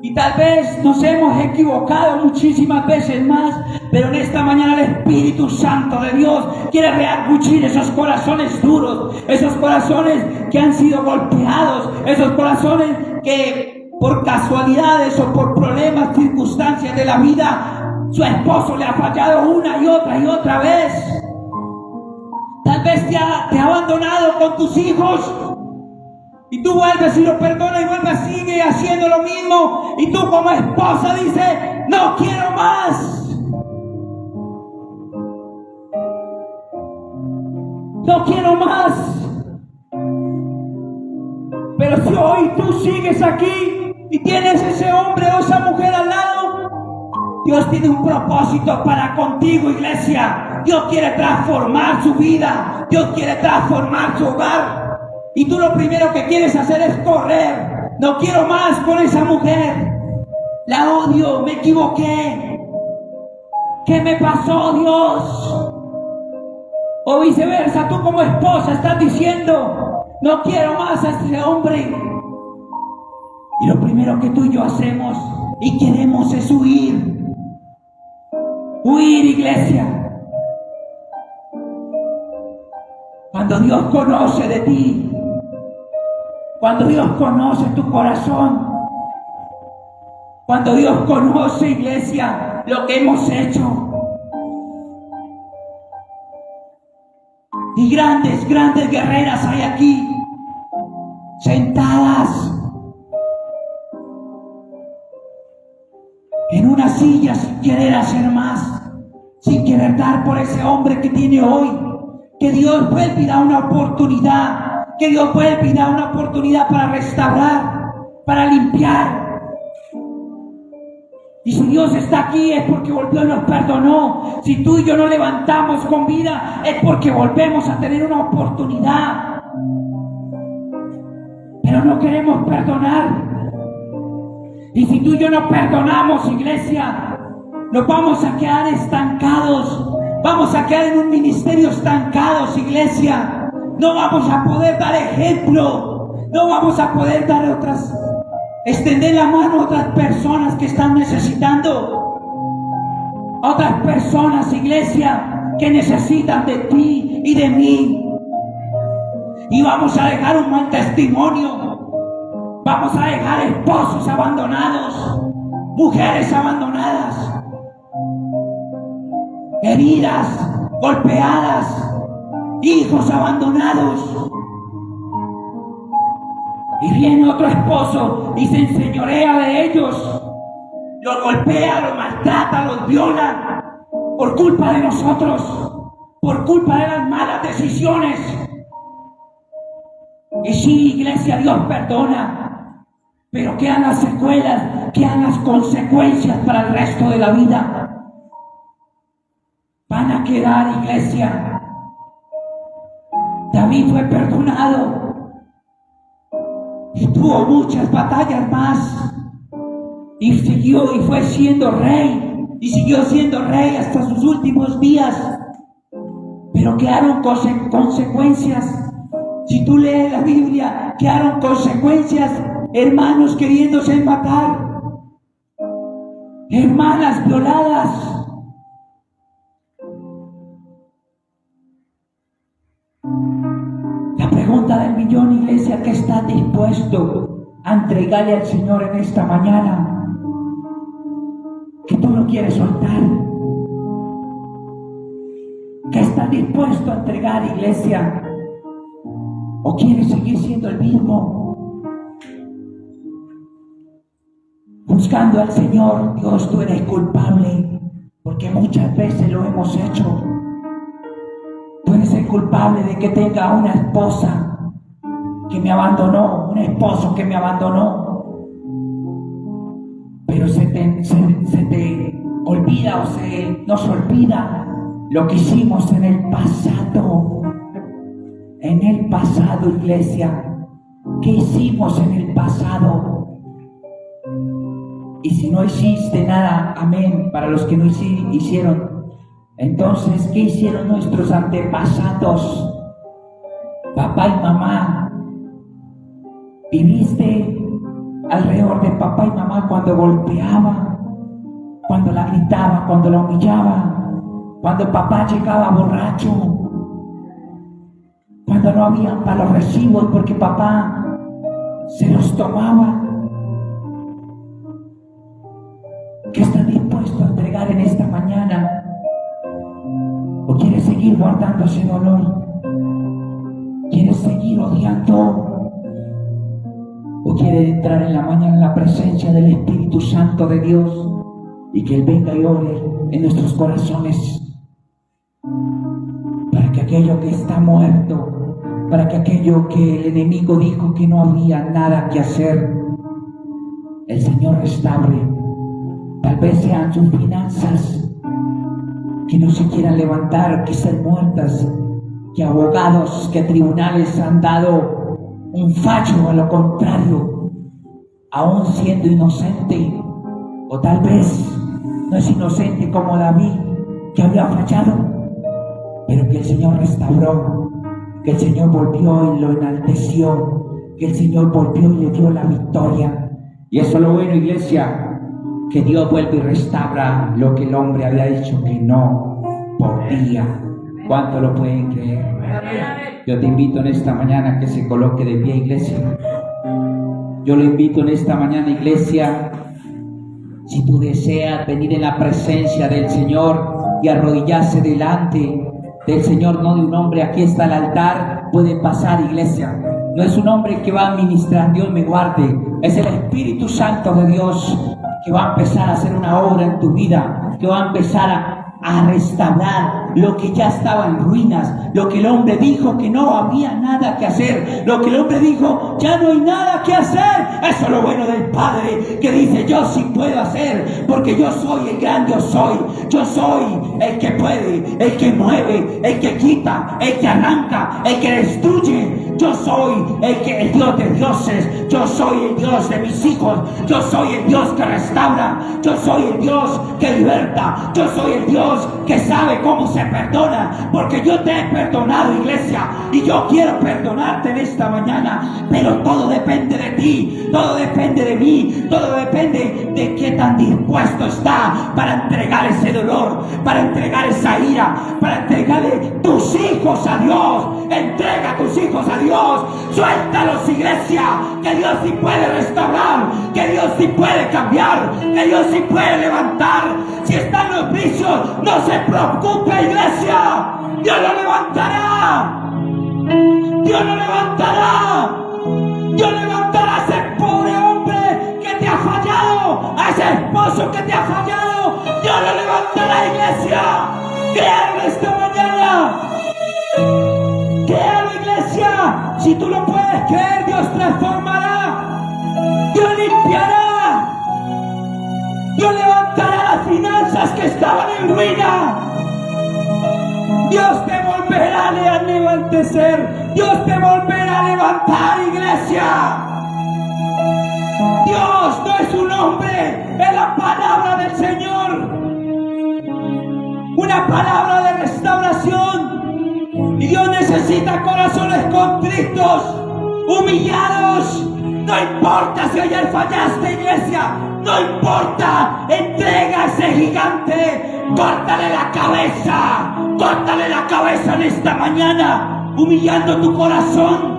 Y tal vez nos hemos equivocado muchísimas veces más, pero en esta mañana el Espíritu Santo de Dios quiere rearguchir esos corazones duros, esos corazones que han sido golpeados, esos corazones que por casualidades o por problemas, circunstancias de la vida, su esposo le ha fallado una y otra vez. Tal vez te ha abandonado con tus hijos. Y tú vuelves y lo perdonas y vuelves, sigue haciendo lo mismo. Y tú como esposa dices, no quiero más. No quiero más. Pero si hoy tú sigues aquí y tienes ese hombre o esa mujer al lado, Dios tiene un propósito para contigo, iglesia. Dios quiere transformar su vida. Dios quiere transformar su hogar. Y tú lo primero que quieres hacer es correr. No quiero más con esa mujer. La odio, me equivoqué. ¿Qué me pasó, Dios? O viceversa, tú como esposa estás diciendo, no quiero más a este hombre. Y lo primero que tú y yo hacemos y queremos es huir. Huir, iglesia. Cuando Dios conoce de ti, cuando Dios conoce tu corazón, cuando Dios conoce, iglesia, lo que hemos hecho. Y grandes guerreras hay aquí, sentadas en una silla sin querer hacer más, sin querer dar por ese hombre que tiene hoy. Que Dios vuelva y da una oportunidad, que Dios vuelva y da una oportunidad para restaurar, para limpiar. Y si Dios está aquí es porque volvió y nos perdonó. Si tú y yo nos levantamos con vida es porque volvemos a tener una oportunidad. Pero no queremos perdonar. Y si tú y yo no perdonamos, iglesia, nos vamos a quedar estancados. Vamos a quedar en un ministerio estancados, iglesia. No vamos a poder dar ejemplo. No vamos a poder dar extender la mano a otras personas que están necesitando. A otras personas, iglesia, que necesitan de ti y de mí. Y vamos a dejar un mal testimonio. Vamos a dejar esposos abandonados, mujeres abandonadas, heridas, golpeadas, hijos abandonados. Y viene otro esposo y se enseñorea de ellos, los golpea, los maltrata, los viola, por culpa de nosotros, por culpa de las malas decisiones. Y sí, iglesia, Dios perdona, pero quedan las secuelas, quedan las consecuencias para el resto de la vida. Van a quedar, iglesia. David fue perdonado y tuvo muchas batallas más, y siguió y fue siendo rey, y siguió siendo rey hasta sus últimos días. Pero quedaron consecuencias. Si tú lees la Biblia, quedaron consecuencias, hermanos queriéndose matar, hermanas violadas. La pregunta del millón, iglesia, ¿qué estás dispuesto a entregarle al Señor en esta mañana? Que tú lo quieres soltar. ¿Qué estás dispuesto a entregar, iglesia? ¿O quieres seguir siendo el mismo? Buscando al Señor. Dios, tú eres culpable, porque muchas veces lo hemos hecho. Tú eres el culpable de que tenga una esposa que me abandonó, un esposo que me abandonó. Pero se te olvida o nos olvida lo que hicimos en el pasado. En el pasado, iglesia, ¿qué hicimos en el pasado? Y si no hiciste nada, amén, para los que no hicieron, entonces, ¿qué hicieron nuestros antepasados? Papá y mamá, ¿viviste alrededor de papá y mamá cuando golpeaba, cuando la gritaba, cuando la humillaba, cuando papá llegaba borracho, cuando no había para los recibos porque papá se los tomaba? ¿Qué estás dispuesto a entregar en esta mañana? ¿O quieres seguir guardando ese dolor? ¿Quieres seguir odiando? ¿O quieres entrar en la mañana en la presencia del Espíritu Santo de Dios y que Él venga y ore en nuestros corazones para que aquello que está muerto, para que aquello que el enemigo dijo que no había nada que hacer, el Señor restaure? Tal vez sean sus finanzas que no se quieran levantar, que estén muertas, que abogados, que tribunales han dado un fallo a lo contrario, aún siendo inocente. O tal vez no es inocente como David, que había fallado, pero que el Señor restauró, que el Señor volvió y lo enalteció, que el Señor volvió y le dio la victoria. Y eso es lo bueno, iglesia, que Dios vuelve y restaura lo que el hombre había dicho que no podía. ¿Cuánto lo pueden creer? Yo te invito en esta mañana a que se coloque de pie, iglesia. Yo lo invito en esta mañana, iglesia, si tú deseas venir en la presencia del Señor y arrodillarse delante del Señor, no de un hombre. Aquí está el altar, puede pasar, iglesia. No es un hombre que va a ministrar, Dios me guarde. Es el Espíritu Santo de Dios que va a empezar a hacer una obra en tu vida, que va a empezar a restaurar lo que ya estaba en ruinas, lo que el hombre dijo que no había nada que hacer, lo que el hombre dijo ya no hay nada que hacer. Eso es lo bueno del Padre, que dice: yo sí puedo hacer, porque yo soy el gran yo soy el que puede, el que mueve, el que quita, el que arranca, el que destruye. Yo soy el Dios de dioses, yo soy el Dios de mis hijos, yo soy el Dios que restaura, yo soy el Dios que liberta, yo soy el Dios que sabe cómo se perdona, porque yo te he perdonado, iglesia, y yo quiero perdonarte en esta mañana. Pero todo depende de ti, todo depende de mí, todo depende de qué tan dispuesto está para entregar ese dolor, para entregar esa ira, para entregarle tus hijos a Dios. Entrega tus hijos a Dios, suéltalos, iglesia, que Dios sí puede restaurar, que Dios sí puede cambiar, que Dios sí puede levantar. Si están los vicios, no se preocupe, iglesia, Dios lo levantará, Dios lo levantará, Dios levantará a ese pobre hombre que te ha fallado, a ese esposo que te ha fallado, Dios lo levantará, iglesia. Créalo esta mañana. Créalo, iglesia. Si tú lo puedes creer, Dios transformará, Dios limpiará, Dios levantará las finanzas que estaban en ruina. Dios te volverá a levantar, Dios te volverá a levantar, iglesia. Dios no es un hombre, es la palabra del Señor. Una palabra de restauración. Y Dios necesita corazones contritos, humillados. No importa si ayer fallaste, iglesia. No importa. Entrega a ese gigante. Córtale la cabeza. Córtale la cabeza en esta mañana. Humillando tu corazón.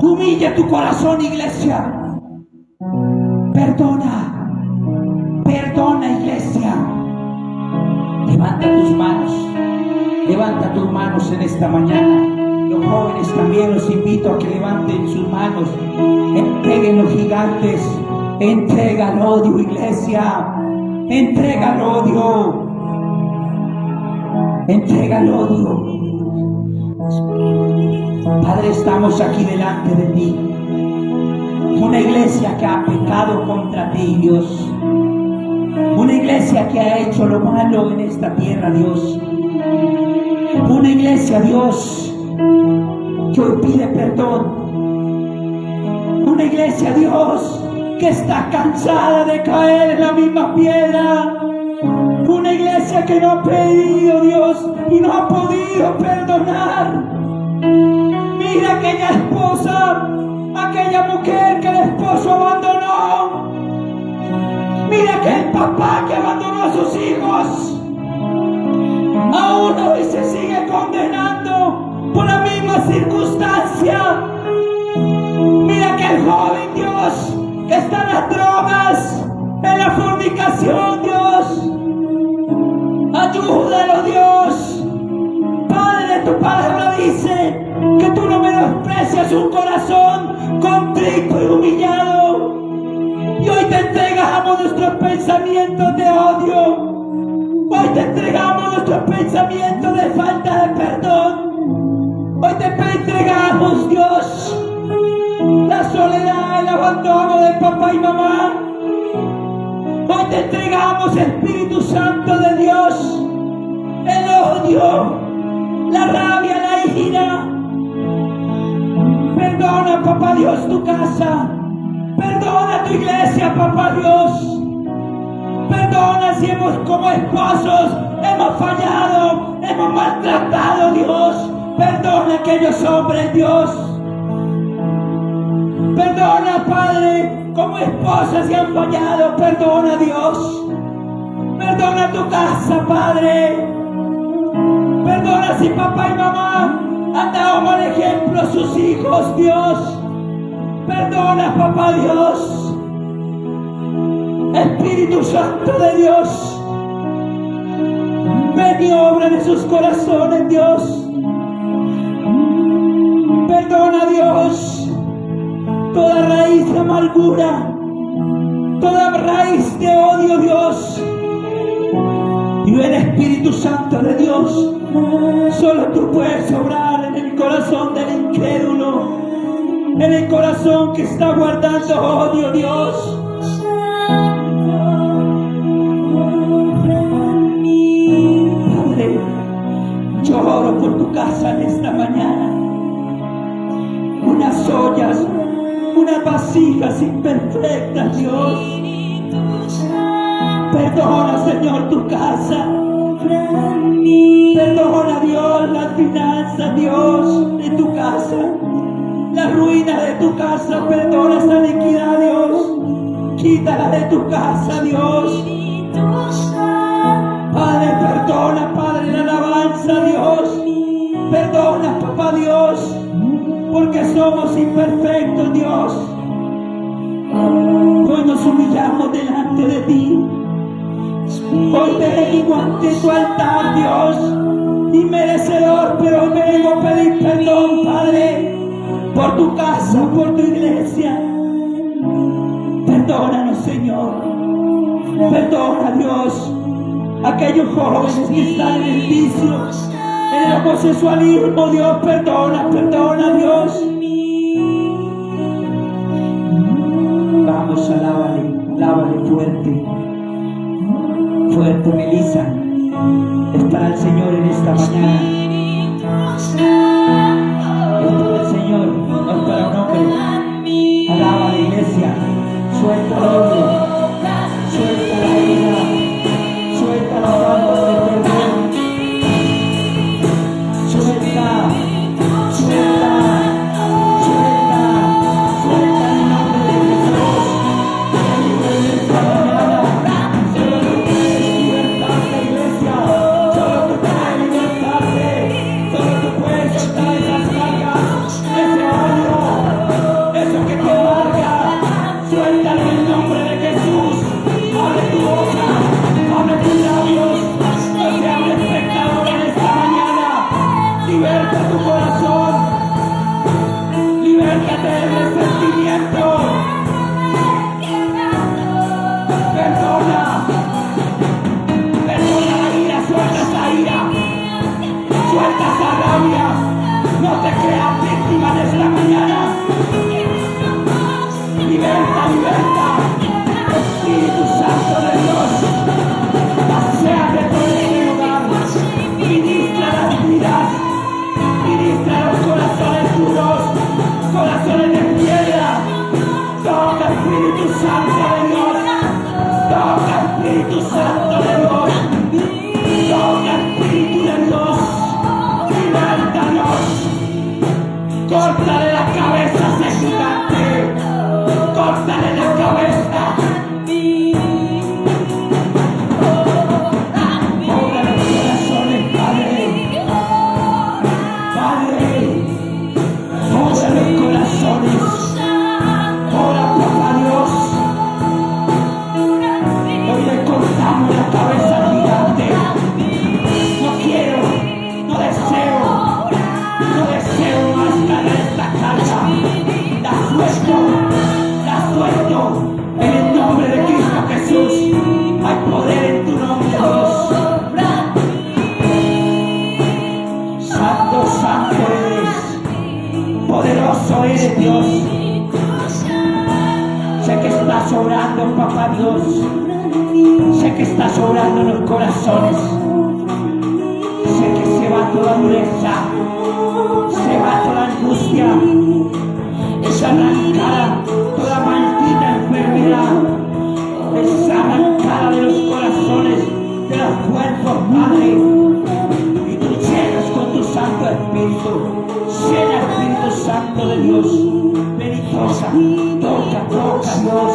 Humilla tu corazón, iglesia. Perdona. Perdona, iglesia. Levanta tus manos. Levanta tus manos en esta mañana. Los jóvenes también los invito a que levanten sus manos. Entreguen los gigantes. Entrega el odio, iglesia. Entrega el odio. Entrega el odio. Padre, estamos aquí delante de ti. Una iglesia que ha pecado contra ti, Dios. Una iglesia que ha hecho lo malo en esta tierra, Dios. Una iglesia, Dios, que hoy pide perdón. Una iglesia, Dios, que está cansada de caer en la misma piedra. Una iglesia que no ha pedido, Dios, y no ha podido perdonar. Mira aquella esposa, aquella mujer que el esposo abandonó. Mira aquel papá que abandonó a sus hijos. Aún hoy se sigue condenando por la misma circunstancia. Mira aquel joven, Dios, que está en las drogas, en la fornicación, Dios. Ayúdalo, Dios. Padre, tu palabra dice que tú no menosprecias un corazón contrito y humillado. Y hoy te entregamos nuestros pensamientos de odio. Hoy te entregamos nuestros pensamientos de falta de perdón. Hoy te entregamos, Dios, la soledad, el abandono de papá y mamá. Hoy te entregamos, Espíritu Santo de Dios, el odio, la rabia, la ira. Perdona, papá Dios, tu casa. Perdona tu iglesia, papá Dios. Perdona si como esposos hemos fallado, hemos maltratado, Dios. Perdona a aquellos hombres, Dios. Perdona, Padre, como esposas si han fallado. Perdona, Dios. Perdona tu casa, Padre. Perdona si papá y mamá han dado mal ejemplo a sus hijos, Dios. Perdona, papá Dios. Espíritu Santo de Dios, ven y obra en sus corazones, Dios. Perdona, Dios, toda raíz de amargura, toda raíz de odio, Dios. Y ven, Espíritu Santo de Dios, solo tú puedes obrar en el corazón del incrédulo, en el corazón que está guardando odio, Dios. Padre, yo oro por tu casa en esta mañana. Unas ollas, unas vasijas imperfectas, Dios. Perdona, Señor, tu casa. Perdona, Dios, las finanzas, Dios, de tu casa. La ruina de tu casa. Perdona esa iniquidad, Dios. Quítala de tu casa, Dios. Padre, perdona, Padre, la alabanza, Dios. Perdona, papá Dios, porque somos imperfectos, Dios. Hoy nos humillamos delante de ti. Hoy vengo ante tu altar, Dios, inmerecedor, pero hoy vengo a pedir perdón, Padre, por tu casa, por tu iglesia. Perdónanos, Señor. Perdona, Dios, aquellos jóvenes que están en el vicio, en el homosexualismo, Dios. Perdona, perdona, Dios. Vamos, alábale fuerte. Fuerte, Melissa. Es para el Señor en esta mañana. Es para el Señor, no es para un hombre. iglesia. Suelta el odio, suelta la ira, suelta la falta de perdón. Suelta, suelta, suelta, suelta en el nombre de Jesús. En esta mañana, solo tú puedes libertarte, iglesia. Solo tú puedes libertarte. Solo tú puedes soltar esas cargas, ese odio, eso que te marca. Suéltalo en el nombre de Jesús. Abre tu boca, abre tus labios. No te hables pecador en esta mañana. Liberta tu corazón. Libértate del resentimiento. Perdona. Perdona la ira. Suelta esa ira. Suelta esa rabia. No te creas víctima de esta mañana. Liberta, liberta. Espíritu Santo de Dios. Paséate por este lugar. Ministra las vidas. Ministra los corazones duros. Corazones de piedra. Toca Espíritu Santo de Dios. Toca Espíritu Santo de Dios. Toca Espíritu de Dios. Libertanos. Córtale la cabeza a ese gigante. Córtale la cabeza. Obra los corazones, Padre. Padre. Obra los corazones. Ora, papá Dios. Hoy le cortamos la cabeza al gigante. No quiero, no deseo más cargar esta carga. La suelto en el nombre de Cristo Jesús. Hay poder en tu nombre, Dios. Santo, santo eres. Poderoso eres, Dios. Sé que estás obrando, papá Dios. Sé que estás obrando en los corazones. Sé que se va toda dureza. Se va toda angustia. Es arrancada toda maldita enfermedad. Es arrancada de los corazones, de los cuerpos, Padre. Y tú llenas con tu Santo Espíritu. Llena Espíritu Santo de Dios. Ven y toca, Dios.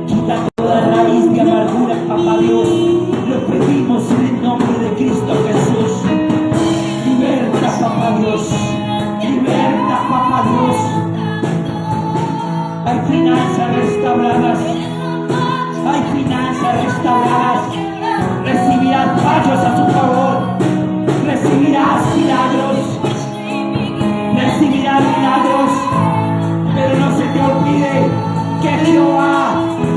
Quita toda raíz de amargura, papá Dios. Lo pedimos en el nombre de Cristo Jesús. Liberta, papá Dios. Liberta, papá Dios. Hay finanzas restauradas. Hay finanzas restauradas. Recibirás fallos a tu favor. Recibirás milagros. Recibirás milagros. Pero no se te olvide que Jehová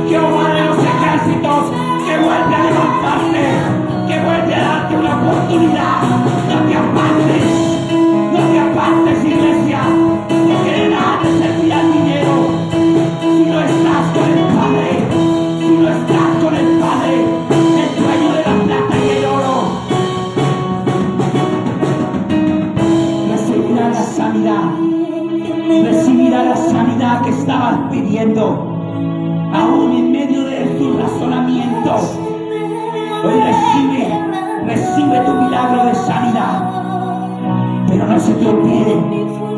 de los ejércitos, que vuelve a levantarte, que vuelve a darte una oportunidad. No te apartes, iglesia, porque de nada te servirá el dinero si no estás con el Padre, si no estás con el Padre, el dueño de la plata y el oro. Recibirá la sanidad que estabas pidiendo, aún en medio de tu razonamiento. Hoy recibe tu milagro de sanidad. Pero no se te olvide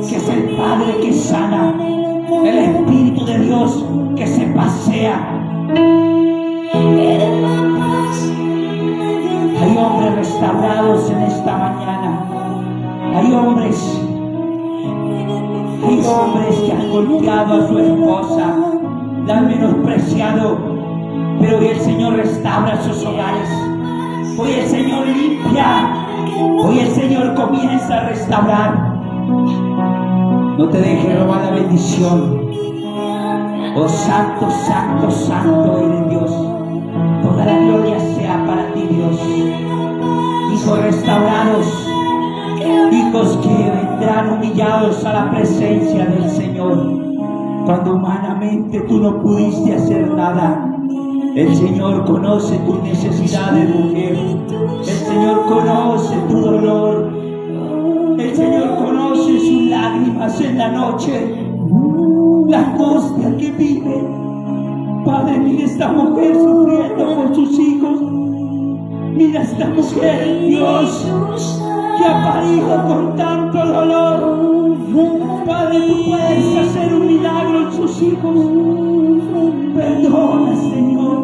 que es el Padre que sana, el Espíritu de Dios que se pasea. Hay hombres restaurados en esta mañana. Hay hombres que han golpeado a su esposa, la han menospreciado, pero hoy el Señor restaura sus hogares. Hoy el Señor limpia. Hoy el Señor comienza a restaurar. No te dejes robar la bendición. Oh santo, santo, santo eres Dios. Toda la gloria sea para ti, Dios. Hijos restaurados, hijos que vendrán humillados a la presencia del Señor. Cuando humanamente tú no pudiste hacer nada, el Señor conoce tus necesidades, mujer. El Señor conoce tu dolor. El Señor conoce sus lágrimas en la noche. la angustia que vive, Padre. Mira esta mujer sufriendo por sus hijos. Mira esta mujer, Dios, que ha parido con tanto dolor. Padre, tú puedes hacer un milagro en sus hijos. Perdona, Señor.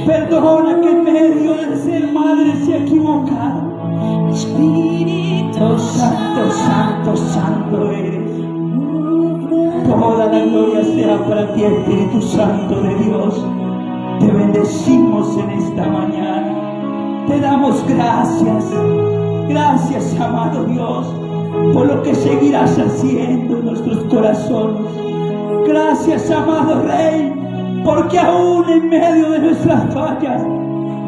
Perdona que en medio de ser madre se ha equivocado. Oh, santo, santo, santo eres. Toda la gloria sea para ti, Espíritu Santo de Dios. Te bendecimos en esta mañana. Te damos gracias. Gracias, amado Dios, por lo que seguirás haciendo en nuestros corazones. Gracias, amado Rey, porque aún en medio de nuestras fallas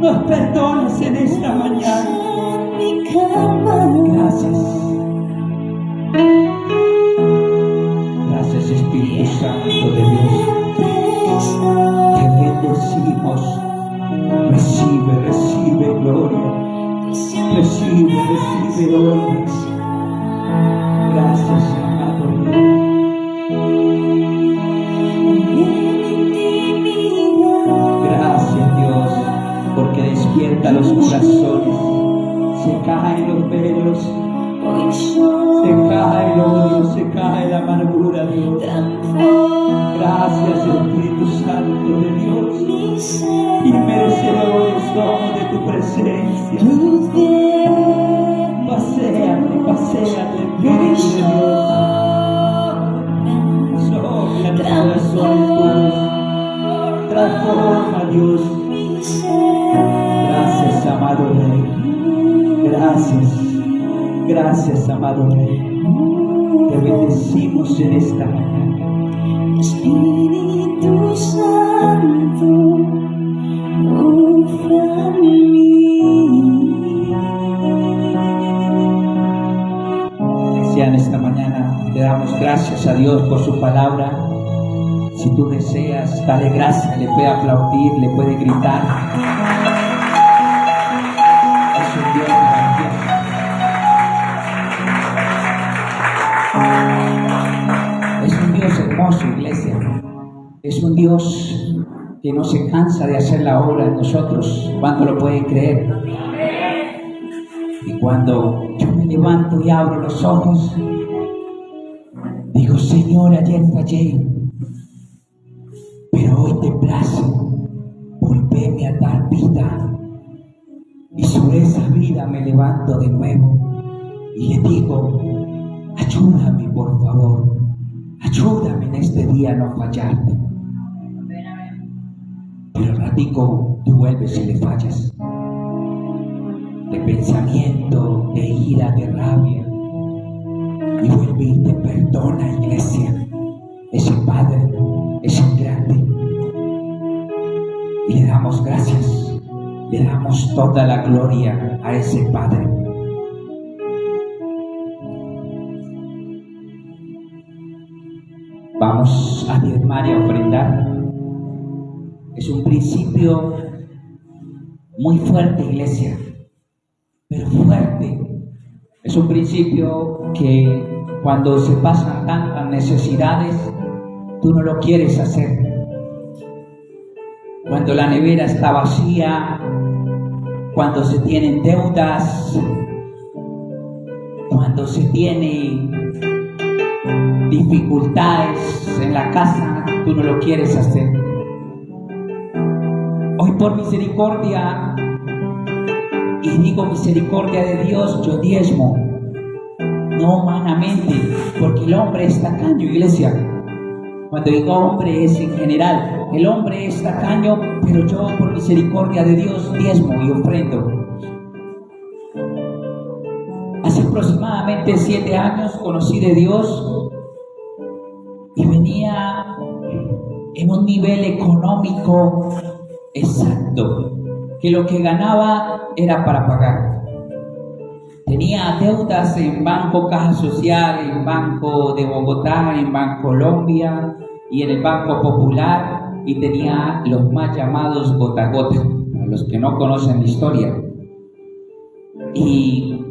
nos perdonas en esta mañana. Gracias. Gracias, Espíritu Santo de Dios. Te bendecimos. Recibe, recibe gloria. Recibe, recibe honra. Gracias, amado Dios. Gracias, Dios, porque despierta los corazones. Se caen los velos, se cae el odio, se cae la amargura, Dios. Gracias, Espíritu Santo de Dios, y merecedores somos de tu presencia. Paséate, paséate, Espíritu de Dios. Sopla los corazones tuyos. Transforma, Dios. Gracias, amado Rey. Gracias. Gracias, amado Rey. Te bendecimos en esta mañana. Espíritu Santo, obra en mí. En esta mañana te damos gracias a Dios por su palabra. Si tú deseas, dale gracias, le puede aplaudir, le puede gritar. Es un Dios maravilloso. Es un Dios hermoso, iglesia. Es un Dios que no se cansa de hacer la obra en nosotros. ¿Cuánto lo pueden creer? Y cuando yo me levanto y abro los ojos, digo, Señor, ayer fallé, pero hoy te place volverme a dar vida. Y sobre esa vida me levanto de nuevo y le digo, ayúdame por favor, ayúdame en este día a no fallarte. Pero al ratico tú vuelves y le fallas. De pensamiento, de ira, de rabia, y vuelve y te perdona, iglesia. Ese Padre es el grande, y le damos gracias, le damos toda la gloria a ese Padre. Vamos a diezmar y a ofrendar. Es un principio muy fuerte, iglesia, pero fuerte. Es un principio que cuando se pasan tantas necesidades, tú no lo quieres hacer. Cuando la nevera está vacía, cuando se tienen deudas, cuando se tiene dificultades en la casa, tú no lo quieres hacer. Hoy por misericordia, y digo misericordia de Dios, yo diezmo, no humanamente, porque el hombre es tacaño, iglesia. Cuando digo hombre es en general, el hombre es tacaño, pero yo por misericordia de Dios diezmo y ofrendo. Hace aproximadamente 7 años conocí de Dios y venía en un nivel económico exacto, que lo que ganaba era para pagar. Tenía deudas en Banco Caja Social, en Banco de Bogotá, en Banco Colombia y en el Banco Popular, y tenía los más llamados gota a gota, para los que no conocen la historia. Y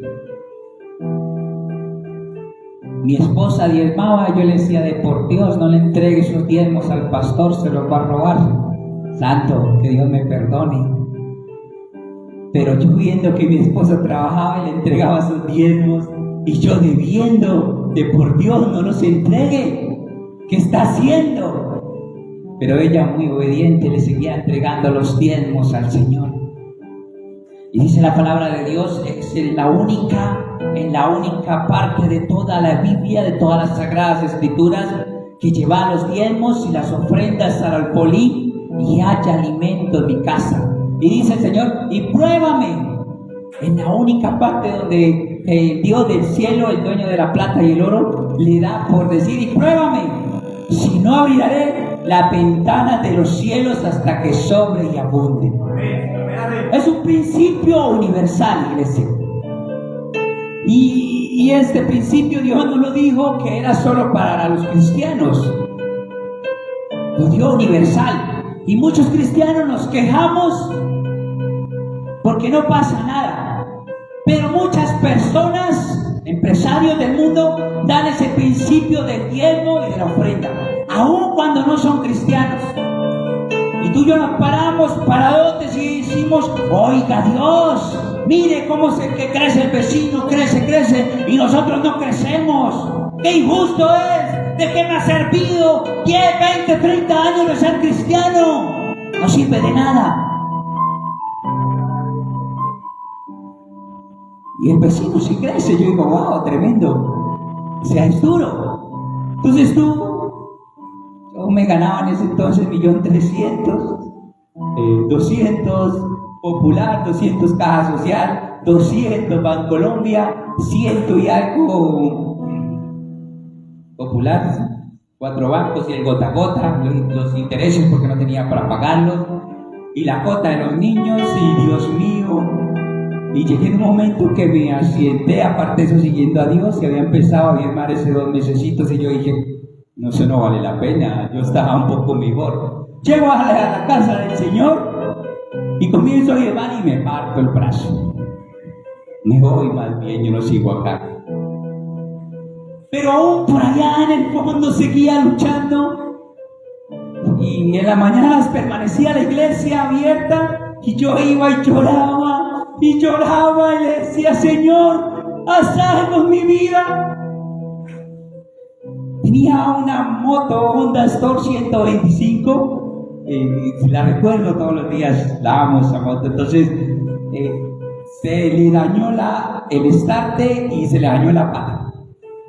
mi esposa diezmaba, yo le decía, de por Dios, no le entregue esos diezmos al pastor, se los va a robar. Santo, que Dios me perdone. Pero yo viendo que mi esposa trabajaba y le entregaba sus diezmos, y yo debiendo, de por Dios, no los entregue. ¿Qué está haciendo? Pero ella, muy obediente, le seguía entregando los diezmos al Señor. Y dice la palabra de Dios, es en la única parte de toda la Biblia, de todas las Sagradas Escrituras, que lleva los diezmos y las ofrendas al alfolí y haya alimento en mi casa. Y dice el Señor, y pruébame. En la única parte donde el Dios del cielo, el dueño de la plata y el oro, le da por decir, y pruébame, si no abriré las ventanas de los cielos hasta que sobre y abunde. Es un principio universal, iglesia. Y este principio Dios no lo dijo que era solo para los cristianos, lo dio universal. Y muchos cristianos nos quejamos porque no pasa nada, pero muchas personas, empresarios del mundo, dan ese principio del diezmo y de la ofrenda, aun cuando no son cristianos. Y tú y yo nos paramos paradotes y decimos, oiga Dios, mire cómo que crece el vecino, crece, y nosotros no crecemos. ¡Qué injusto es! ¿De qué me ha servido 10, 20, 30 años de ser cristiano? No sirve de nada. Y el vecino sí crece. Yo digo, wow, tremendo. O sea, es duro. Entonces yo me ganaba en ese entonces 1.300.000, 200 Popular, 200 Caja Social, 200 Bancolombia, 100 y algo Popular, 4 bancos y el gota a gota, los intereses porque no tenía para pagarlos, y la cuota de los niños, y Dios mío. Y llegué en un momento que me accidenté, aparte de eso, siguiendo a Dios, y había empezado a diezmar ese 2 mesecitos, y yo dije, no, eso no vale la pena. Yo estaba un poco mejor. Llego a la casa del Señor y comienzo a diezmar y me parto el brazo. Me voy más bien, yo no sigo acá. Pero aún por allá en el fondo seguía luchando, y en las mañanas permanecía la iglesia abierta, y yo iba y lloraba y le decía, Señor, haz algo en mi vida. Tenía una moto Honda Store 125, la recuerdo todos los días, la amo esa moto. Entonces se le dañó el estarte y se le dañó la pata,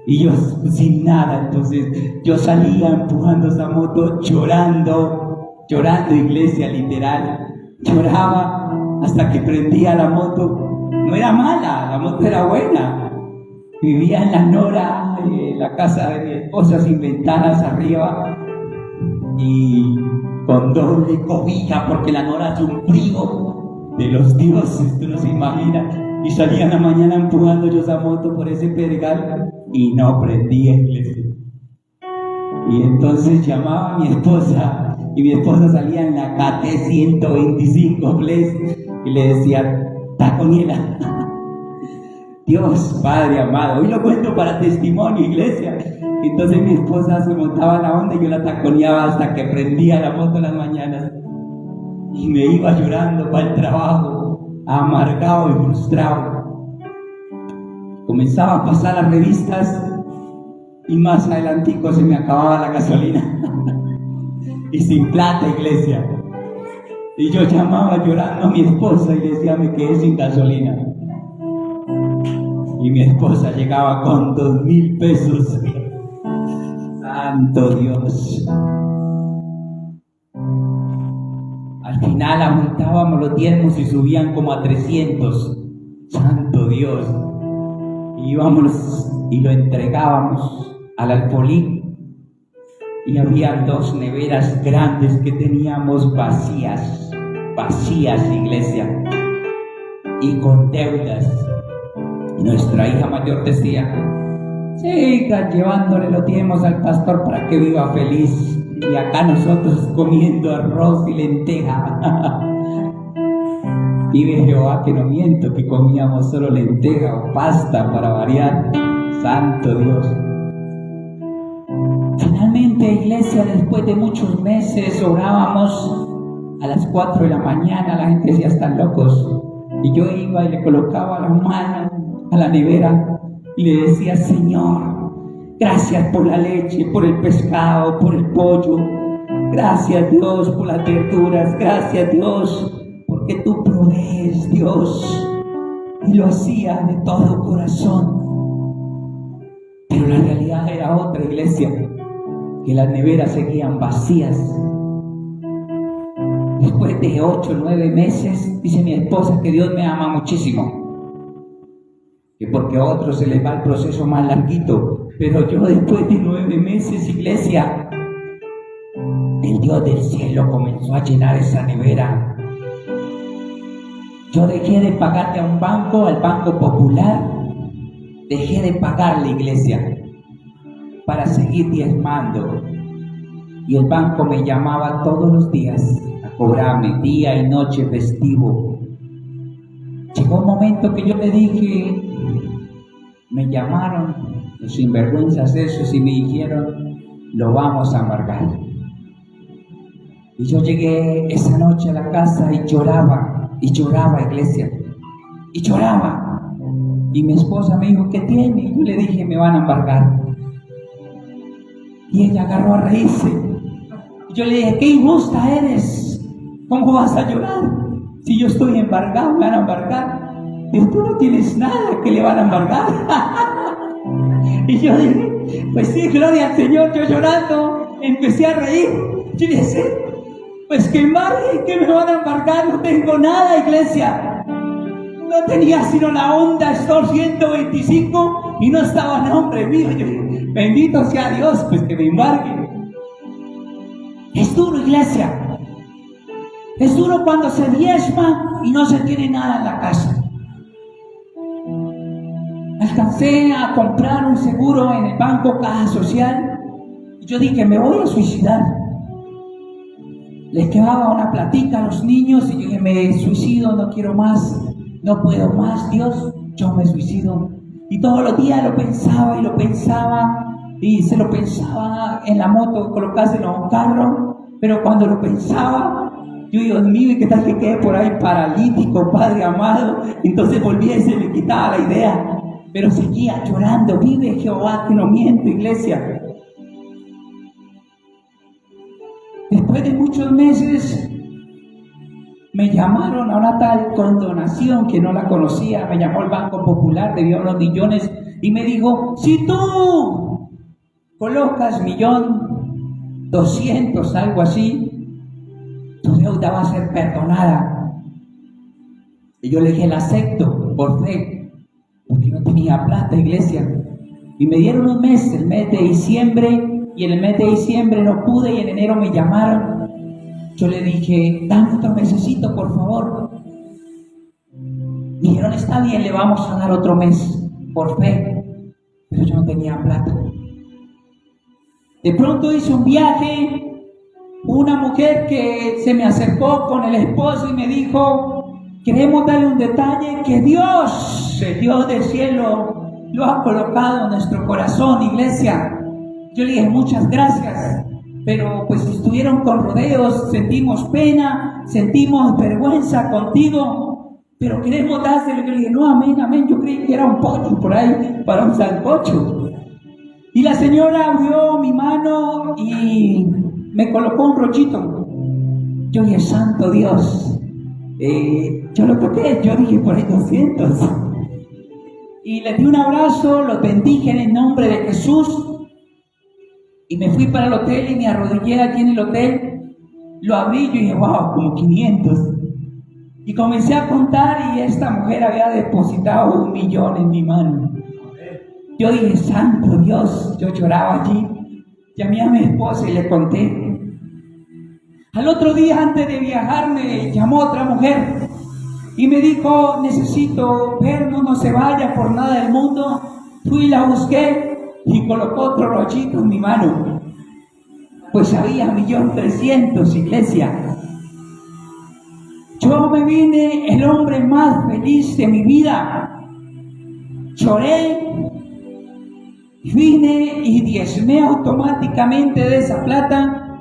y yo sin nada. Entonces yo salía empujando esa moto, llorando, iglesia, literal. Lloraba hasta que prendía la moto. No era mala, la moto era buena. Vivía en la Nora, la casa de mi esposa, sin ventanas arriba, y con doble cobija, porque la Nora hace un frío de los dioses, tú no se imaginas. Y salía en la mañana empujando yo esa moto por ese pedregal y no prendía, iglesia. Y entonces llamaba a mi esposa, y mi esposa salía en la KT 125 Bless, y le decía, taconiela. Dios Padre amado, hoy lo cuento para testimonio, iglesia. Entonces mi esposa se montaba en la onda y yo la taconeaba hasta que prendía la moto en las mañanas, y me iba llorando para el trabajo, amargado y frustrado. Comenzaba a pasar las revistas y más adelantico se me acababa la gasolina y sin plata, iglesia. Y yo llamaba llorando a mi esposa y le decía, me quedé sin gasolina. Y mi esposa llegaba con 2,000 pesos. Santo Dios. Al final aumentábamos los diezmos y subían como a 300. Santo Dios. Y íbamos y lo entregábamos al alfolí. Y había 2 neveras grandes que teníamos vacías, iglesia, y con deudas. Y nuestra hija mayor decía, siga llevándole los diezmos al pastor para que viva feliz, y acá nosotros comiendo arroz y lenteja. Vive Jehová que no miento, que comíamos solo lenteja o pasta para variar. Santo Dios. Finalmente, iglesia, después de muchos meses, orábamos a las 4 de la mañana, la gente decía, están locos. Y yo iba y le colocaba la mano a la nevera y le decía, Señor, gracias por la leche, por el pescado, por el pollo. Gracias, Dios, por las verduras. Gracias, Dios, porque tú provees, Dios. Y lo hacía de todo corazón. Pero la realidad era otra, iglesia, que las neveras seguían vacías. Después de 8 o 9 meses, dice mi esposa que Dios me ama muchísimo, que porque a otros se les va el proceso más larguito, pero yo después de 9 meses, iglesia, el Dios del cielo comenzó a llenar esa nevera. Yo dejé de pagarle a un banco, al Banco Popular, dejé de pagarle, iglesia, para seguir diezmando. Y el banco me llamaba todos los días a cobrarme día y noche festivo. Llegó un momento que yo le dije, me llamaron los sinvergüenzas esos y me dijeron, lo vamos a embargar. Y yo llegué esa noche a la casa y lloraba, iglesia, y lloraba. Y mi esposa me dijo, ¿qué tiene? Y yo le dije, me van a embargar. Y ella agarró a reírse. Y yo le dije, qué injusta eres. ¿Cómo vas a llorar? Si yo estoy embargado, me van a embargar. Dijo, tú no tienes nada que le van a embargar. Y yo dije, pues sí, gloria al Señor. Yo llorando, empecé a reír. Yo le dije, pues que embargue, que me van a embargar. No tengo nada, iglesia. No tenía sino la Honda Store 125 y no estaba a nombre mío. Yo dije, bendito sea Dios, pues que me embargue. Es duro, iglesia. Es duro cuando se diezma y no se tiene nada en la casa. Alcancé a comprar un seguro en el banco Caja Social y yo dije, me voy a suicidar. Les quedaba una platica a los niños y yo dije, me suicido, no quiero más, no puedo más, Dios, yo me suicido. Y todos los días lo pensaba y se lo pensaba en la moto, colocárselo en un carro, pero cuando lo pensaba, yo, Dios mío, ¿y qué tal que quede por ahí paralítico, Padre amado? Entonces volvía y se me quitaba la idea, pero seguía llorando. Vive Jehová que no miente, iglesia. Después de muchos meses me llamaron a una tal condonación que no la conocía. Me llamó el Banco Popular, debía unos millones y me dijo, si tú colocas 1.200.000, algo así, tu deuda va a ser perdonada. Y yo le dije, la acepto por fe, porque no tenía plata, iglesia. Y me dieron un mes, el mes de diciembre, y en el mes de diciembre no pude, y en enero me llamaron. Yo le dije, dame otro mesecito, por favor. Me dijeron, está bien, le vamos a dar otro mes, por fe. Pero yo no tenía plata. De pronto hice un viaje, una mujer que se me acercó con el esposo y me dijo, queremos darle un detalle que Dios, el Dios del cielo, lo ha colocado en nuestro corazón, iglesia. Yo le dije, muchas gracias, pero pues estuvieron con rodeos, sentimos pena, sentimos vergüenza contigo, pero queremos dárselo. Yo le dije, no, amén, amén. Yo creí que era un pollo por ahí, para un sancocho. Y la señora abrió mi mano y me colocó un brochito. Yo dije, santo Dios. Yo lo toqué, yo dije, por ahí 200. Y les di un abrazo, los bendije en el nombre de Jesús. Y me fui para el hotel y me arrodillé aquí en el hotel. Lo abrí y yo dije, wow, como 500. Y comencé a contar y esta mujer había depositado 1 millón en mi mano. Yo dije, santo Dios, yo lloraba allí. Llamé a mi esposa y le conté. Al otro día, antes de viajar, me llamó otra mujer y me dijo, necesito vernos, no se vaya por nada del mundo. Fui y la busqué y colocó otro rollito en mi mano. Pues había 1.300.000, iglesia. Yo me vine el hombre más feliz de mi vida. Lloré Vine y diezmé automáticamente de esa plata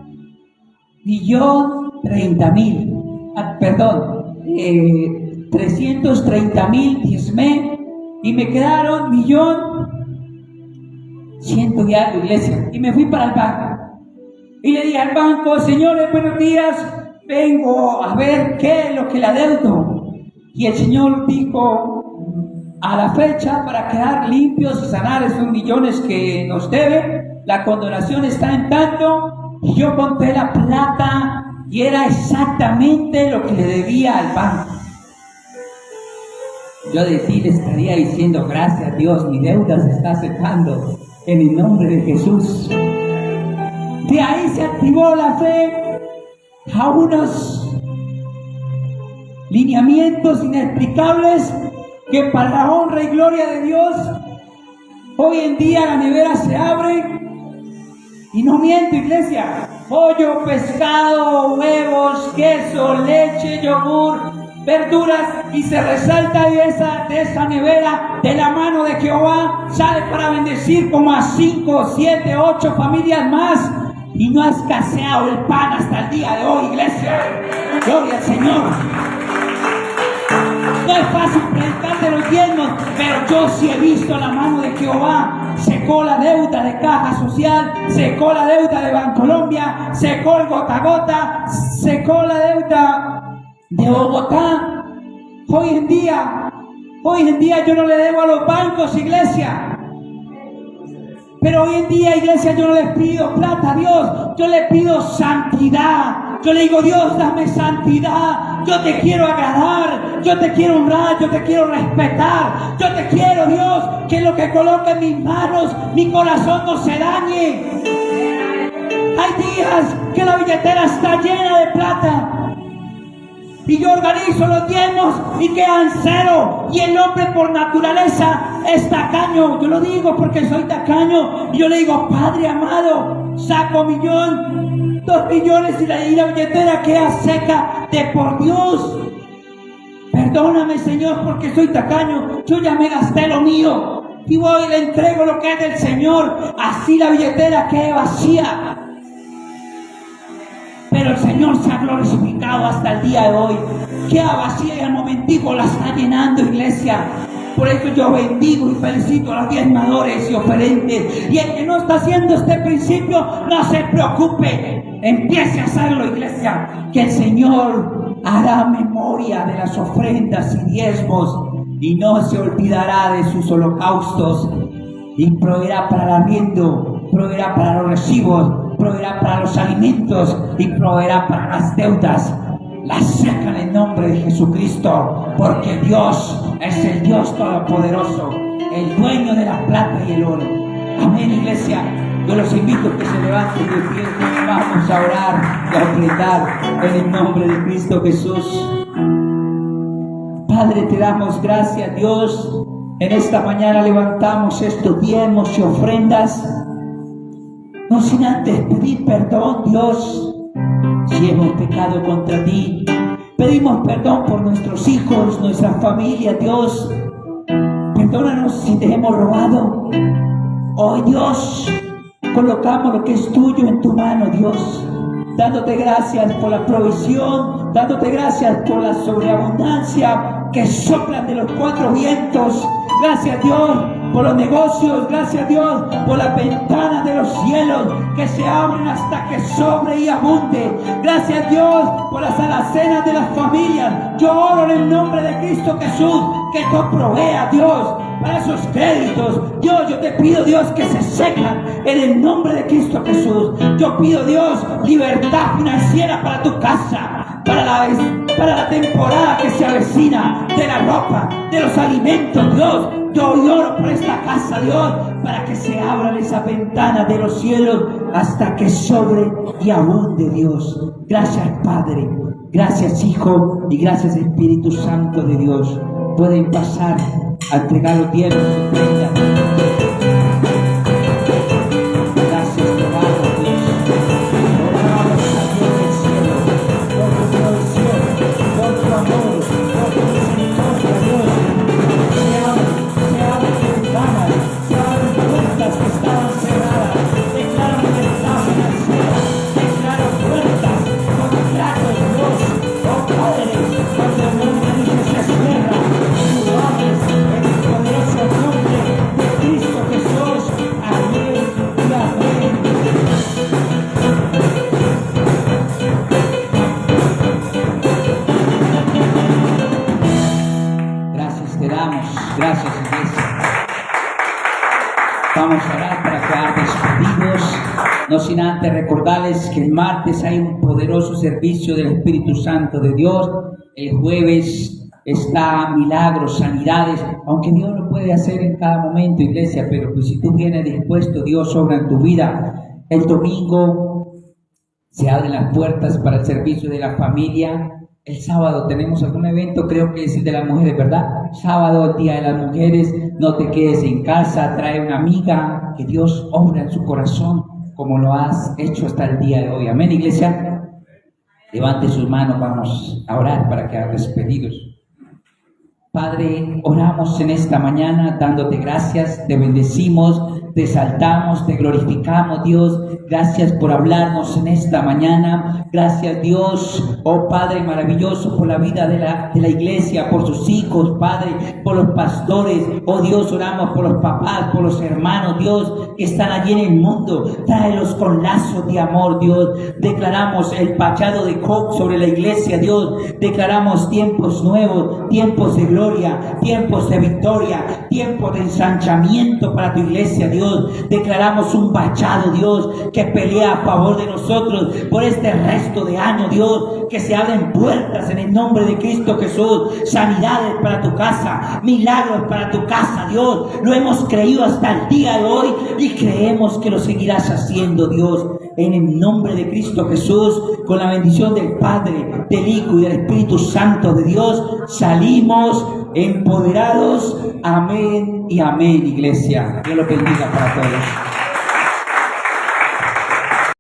1.030.000, perdón, 330.000 diezmé y me quedaron 1.100.000 y algo, iglesia. Y me fui para el banco y le dije al banco: señores, buenos días, vengo a ver qué es lo que le adeudo. Y el señor dijo: a la fecha, para quedar limpios y sanar esos millones que nos debe, la condonación está en tanto. Y yo conté la plata y era exactamente lo que le debía al banco. Yo de ti le estaría diciendo: gracias Dios, mi deuda se está secando en el nombre de Jesús. De ahí se activó la fe a unos lineamientos inexplicables que, para la honra y gloria de Dios, hoy en día la nevera se abre y no miento, iglesia: pollo, pescado, huevos, queso, leche, yogur, verduras, y se resalta de esa nevera, de la mano de Jehová sale para bendecir como a 5, 7, 8 familias más, y no ha escaseado el pan hasta el día de hoy, iglesia. Gloria al Señor. No es fácil predicar de los diezmos, pero yo sí he visto la mano de Jehová. Secó la deuda de Caja Social, secó la deuda de Bancolombia, secó el gota a gota, secó la deuda de Bogotá. Hoy en día yo no le debo a los bancos, iglesia. Pero hoy en día, iglesia, yo no les pido plata a Dios, yo le pido santidad. Yo le digo: Dios, dame santidad. Yo te quiero agradar, yo te quiero honrar, yo te quiero respetar. Yo te quiero, Dios, que lo que coloque en mis manos, mi corazón no se dañe. Hay días que la billetera está llena de plata y yo organizo los diezmos y quedan cero. Y el hombre por naturaleza es tacaño. Yo lo digo porque soy tacaño. Y yo le digo: Padre amado, saco 1 millón, 2 millones y la billetera queda seca. De por Dios, perdóname, Señor, porque soy tacaño. Yo ya me gasté lo mío y voy y le entrego lo que es del Señor. Así la billetera quede vacía. Pero el Señor se ha glorificado hasta el día de hoy. Queda vacía y al momentico la está llenando, iglesia. Por eso yo bendigo y felicito a los diezmadores y oferentes. Y el que no está haciendo este principio, no se preocupe. Empiece a hacerlo, iglesia. Que el Señor hará memoria de las ofrendas y diezmos y no se olvidará de sus holocaustos. Y proveerá para el arriendo, proveerá para los recibos, proveerá para los alimentos y proveerá para las deudas. Las seca en el nombre de Jesucristo, porque Dios es el Dios todopoderoso, el dueño de la plata y el oro. Amén, iglesia. Yo los invito a que se levanten de pie. Vamos a orar y a ofrendar en el nombre de Cristo Jesús. Padre, te damos gracias, Dios. En esta mañana levantamos estos diezmos y ofrendas, no sin antes pedir perdón, Dios, si hemos pecado contra ti. Pedimos perdón por nuestros hijos, nuestra familia, Dios. Perdónanos si te hemos robado. Hoy, Dios, colocamos lo que es tuyo en tu mano, Dios, dándote gracias por la provisión, dándote gracias por la sobreabundancia que soplan de los 4 vientos. Gracias, Dios, por los negocios. Gracias, Dios, por las ventanas de los cielos que se abren hasta que sobre y abunde. Gracias, Dios, por las alacenas de las familias. Yo oro en el nombre de Cristo Jesús que tú proveas, Dios, para esos créditos. Dios, yo te pido, Dios, que se secan en el nombre de Cristo Jesús. Yo pido, Dios, libertad financiera para tu casa, para la temporada que se avecina, de la ropa, de los alimentos, Dios. Yo oro por esta casa, Dios, para que se abran esas ventanas de los cielos hasta que sobre y abunde, Dios. Gracias, Padre. Gracias, Hijo, y gracias, Espíritu Santo de Dios. Pueden pasar a entregar los diezmos y ofrendas. Gracias, te damos, Dios. Oramos a Dios del cielo por tu provisión, por tu amor, por tu misericordia, Dios. Se abren ventanas, se abren puertas que están adoramos. Gracias, iglesia. Vamos a orar para quedar despedidos, no sin antes recordarles que el martes hay un poderoso servicio del Espíritu Santo de Dios. El jueves está milagros, sanidades, aunque Dios lo puede hacer en cada momento, iglesia, pero pues si tú vienes dispuesto, Dios obra en tu vida. El domingo se abren las puertas para el servicio de la familia. El sábado tenemos algún evento, creo que es el de las mujeres, ¿verdad? Sábado, el Día de las Mujeres. No te quedes en casa, trae una amiga, que Dios obra en su corazón como lo has hecho hasta el día de hoy. Amén, iglesia. Levante sus manos, vamos a orar para quedar despedidos. Padre, oramos en esta mañana dándote gracias, te bendecimos, te exaltamos, te glorificamos, Dios. Gracias por hablarnos en esta mañana. Gracias, Dios, oh Padre maravilloso, por la vida de la iglesia, por sus hijos, Padre, por los pastores. Oh Dios, oramos por los papás, por los hermanos, Dios, que están allí en el mundo. Tráelos con lazos de amor, Dios. Declaramos el pachado de Job sobre la iglesia, Dios. Declaramos tiempos nuevos, tiempos de gloria, tiempos de victoria, tiempos de ensanchamiento para tu iglesia, Dios. Declaramos un pachado, Dios, que pelea a favor de nosotros por este resto de año, Dios, que se abren puertas en el nombre de Cristo Jesús, sanidades para tu casa, milagros para tu casa, Dios. Lo hemos creído hasta el día de hoy y creemos que lo seguirás haciendo, Dios. En el nombre de Cristo Jesús, con la bendición del Padre, del Hijo y del Espíritu Santo de Dios, salimos empoderados. Amén y amén, iglesia. Dios los bendiga para todos.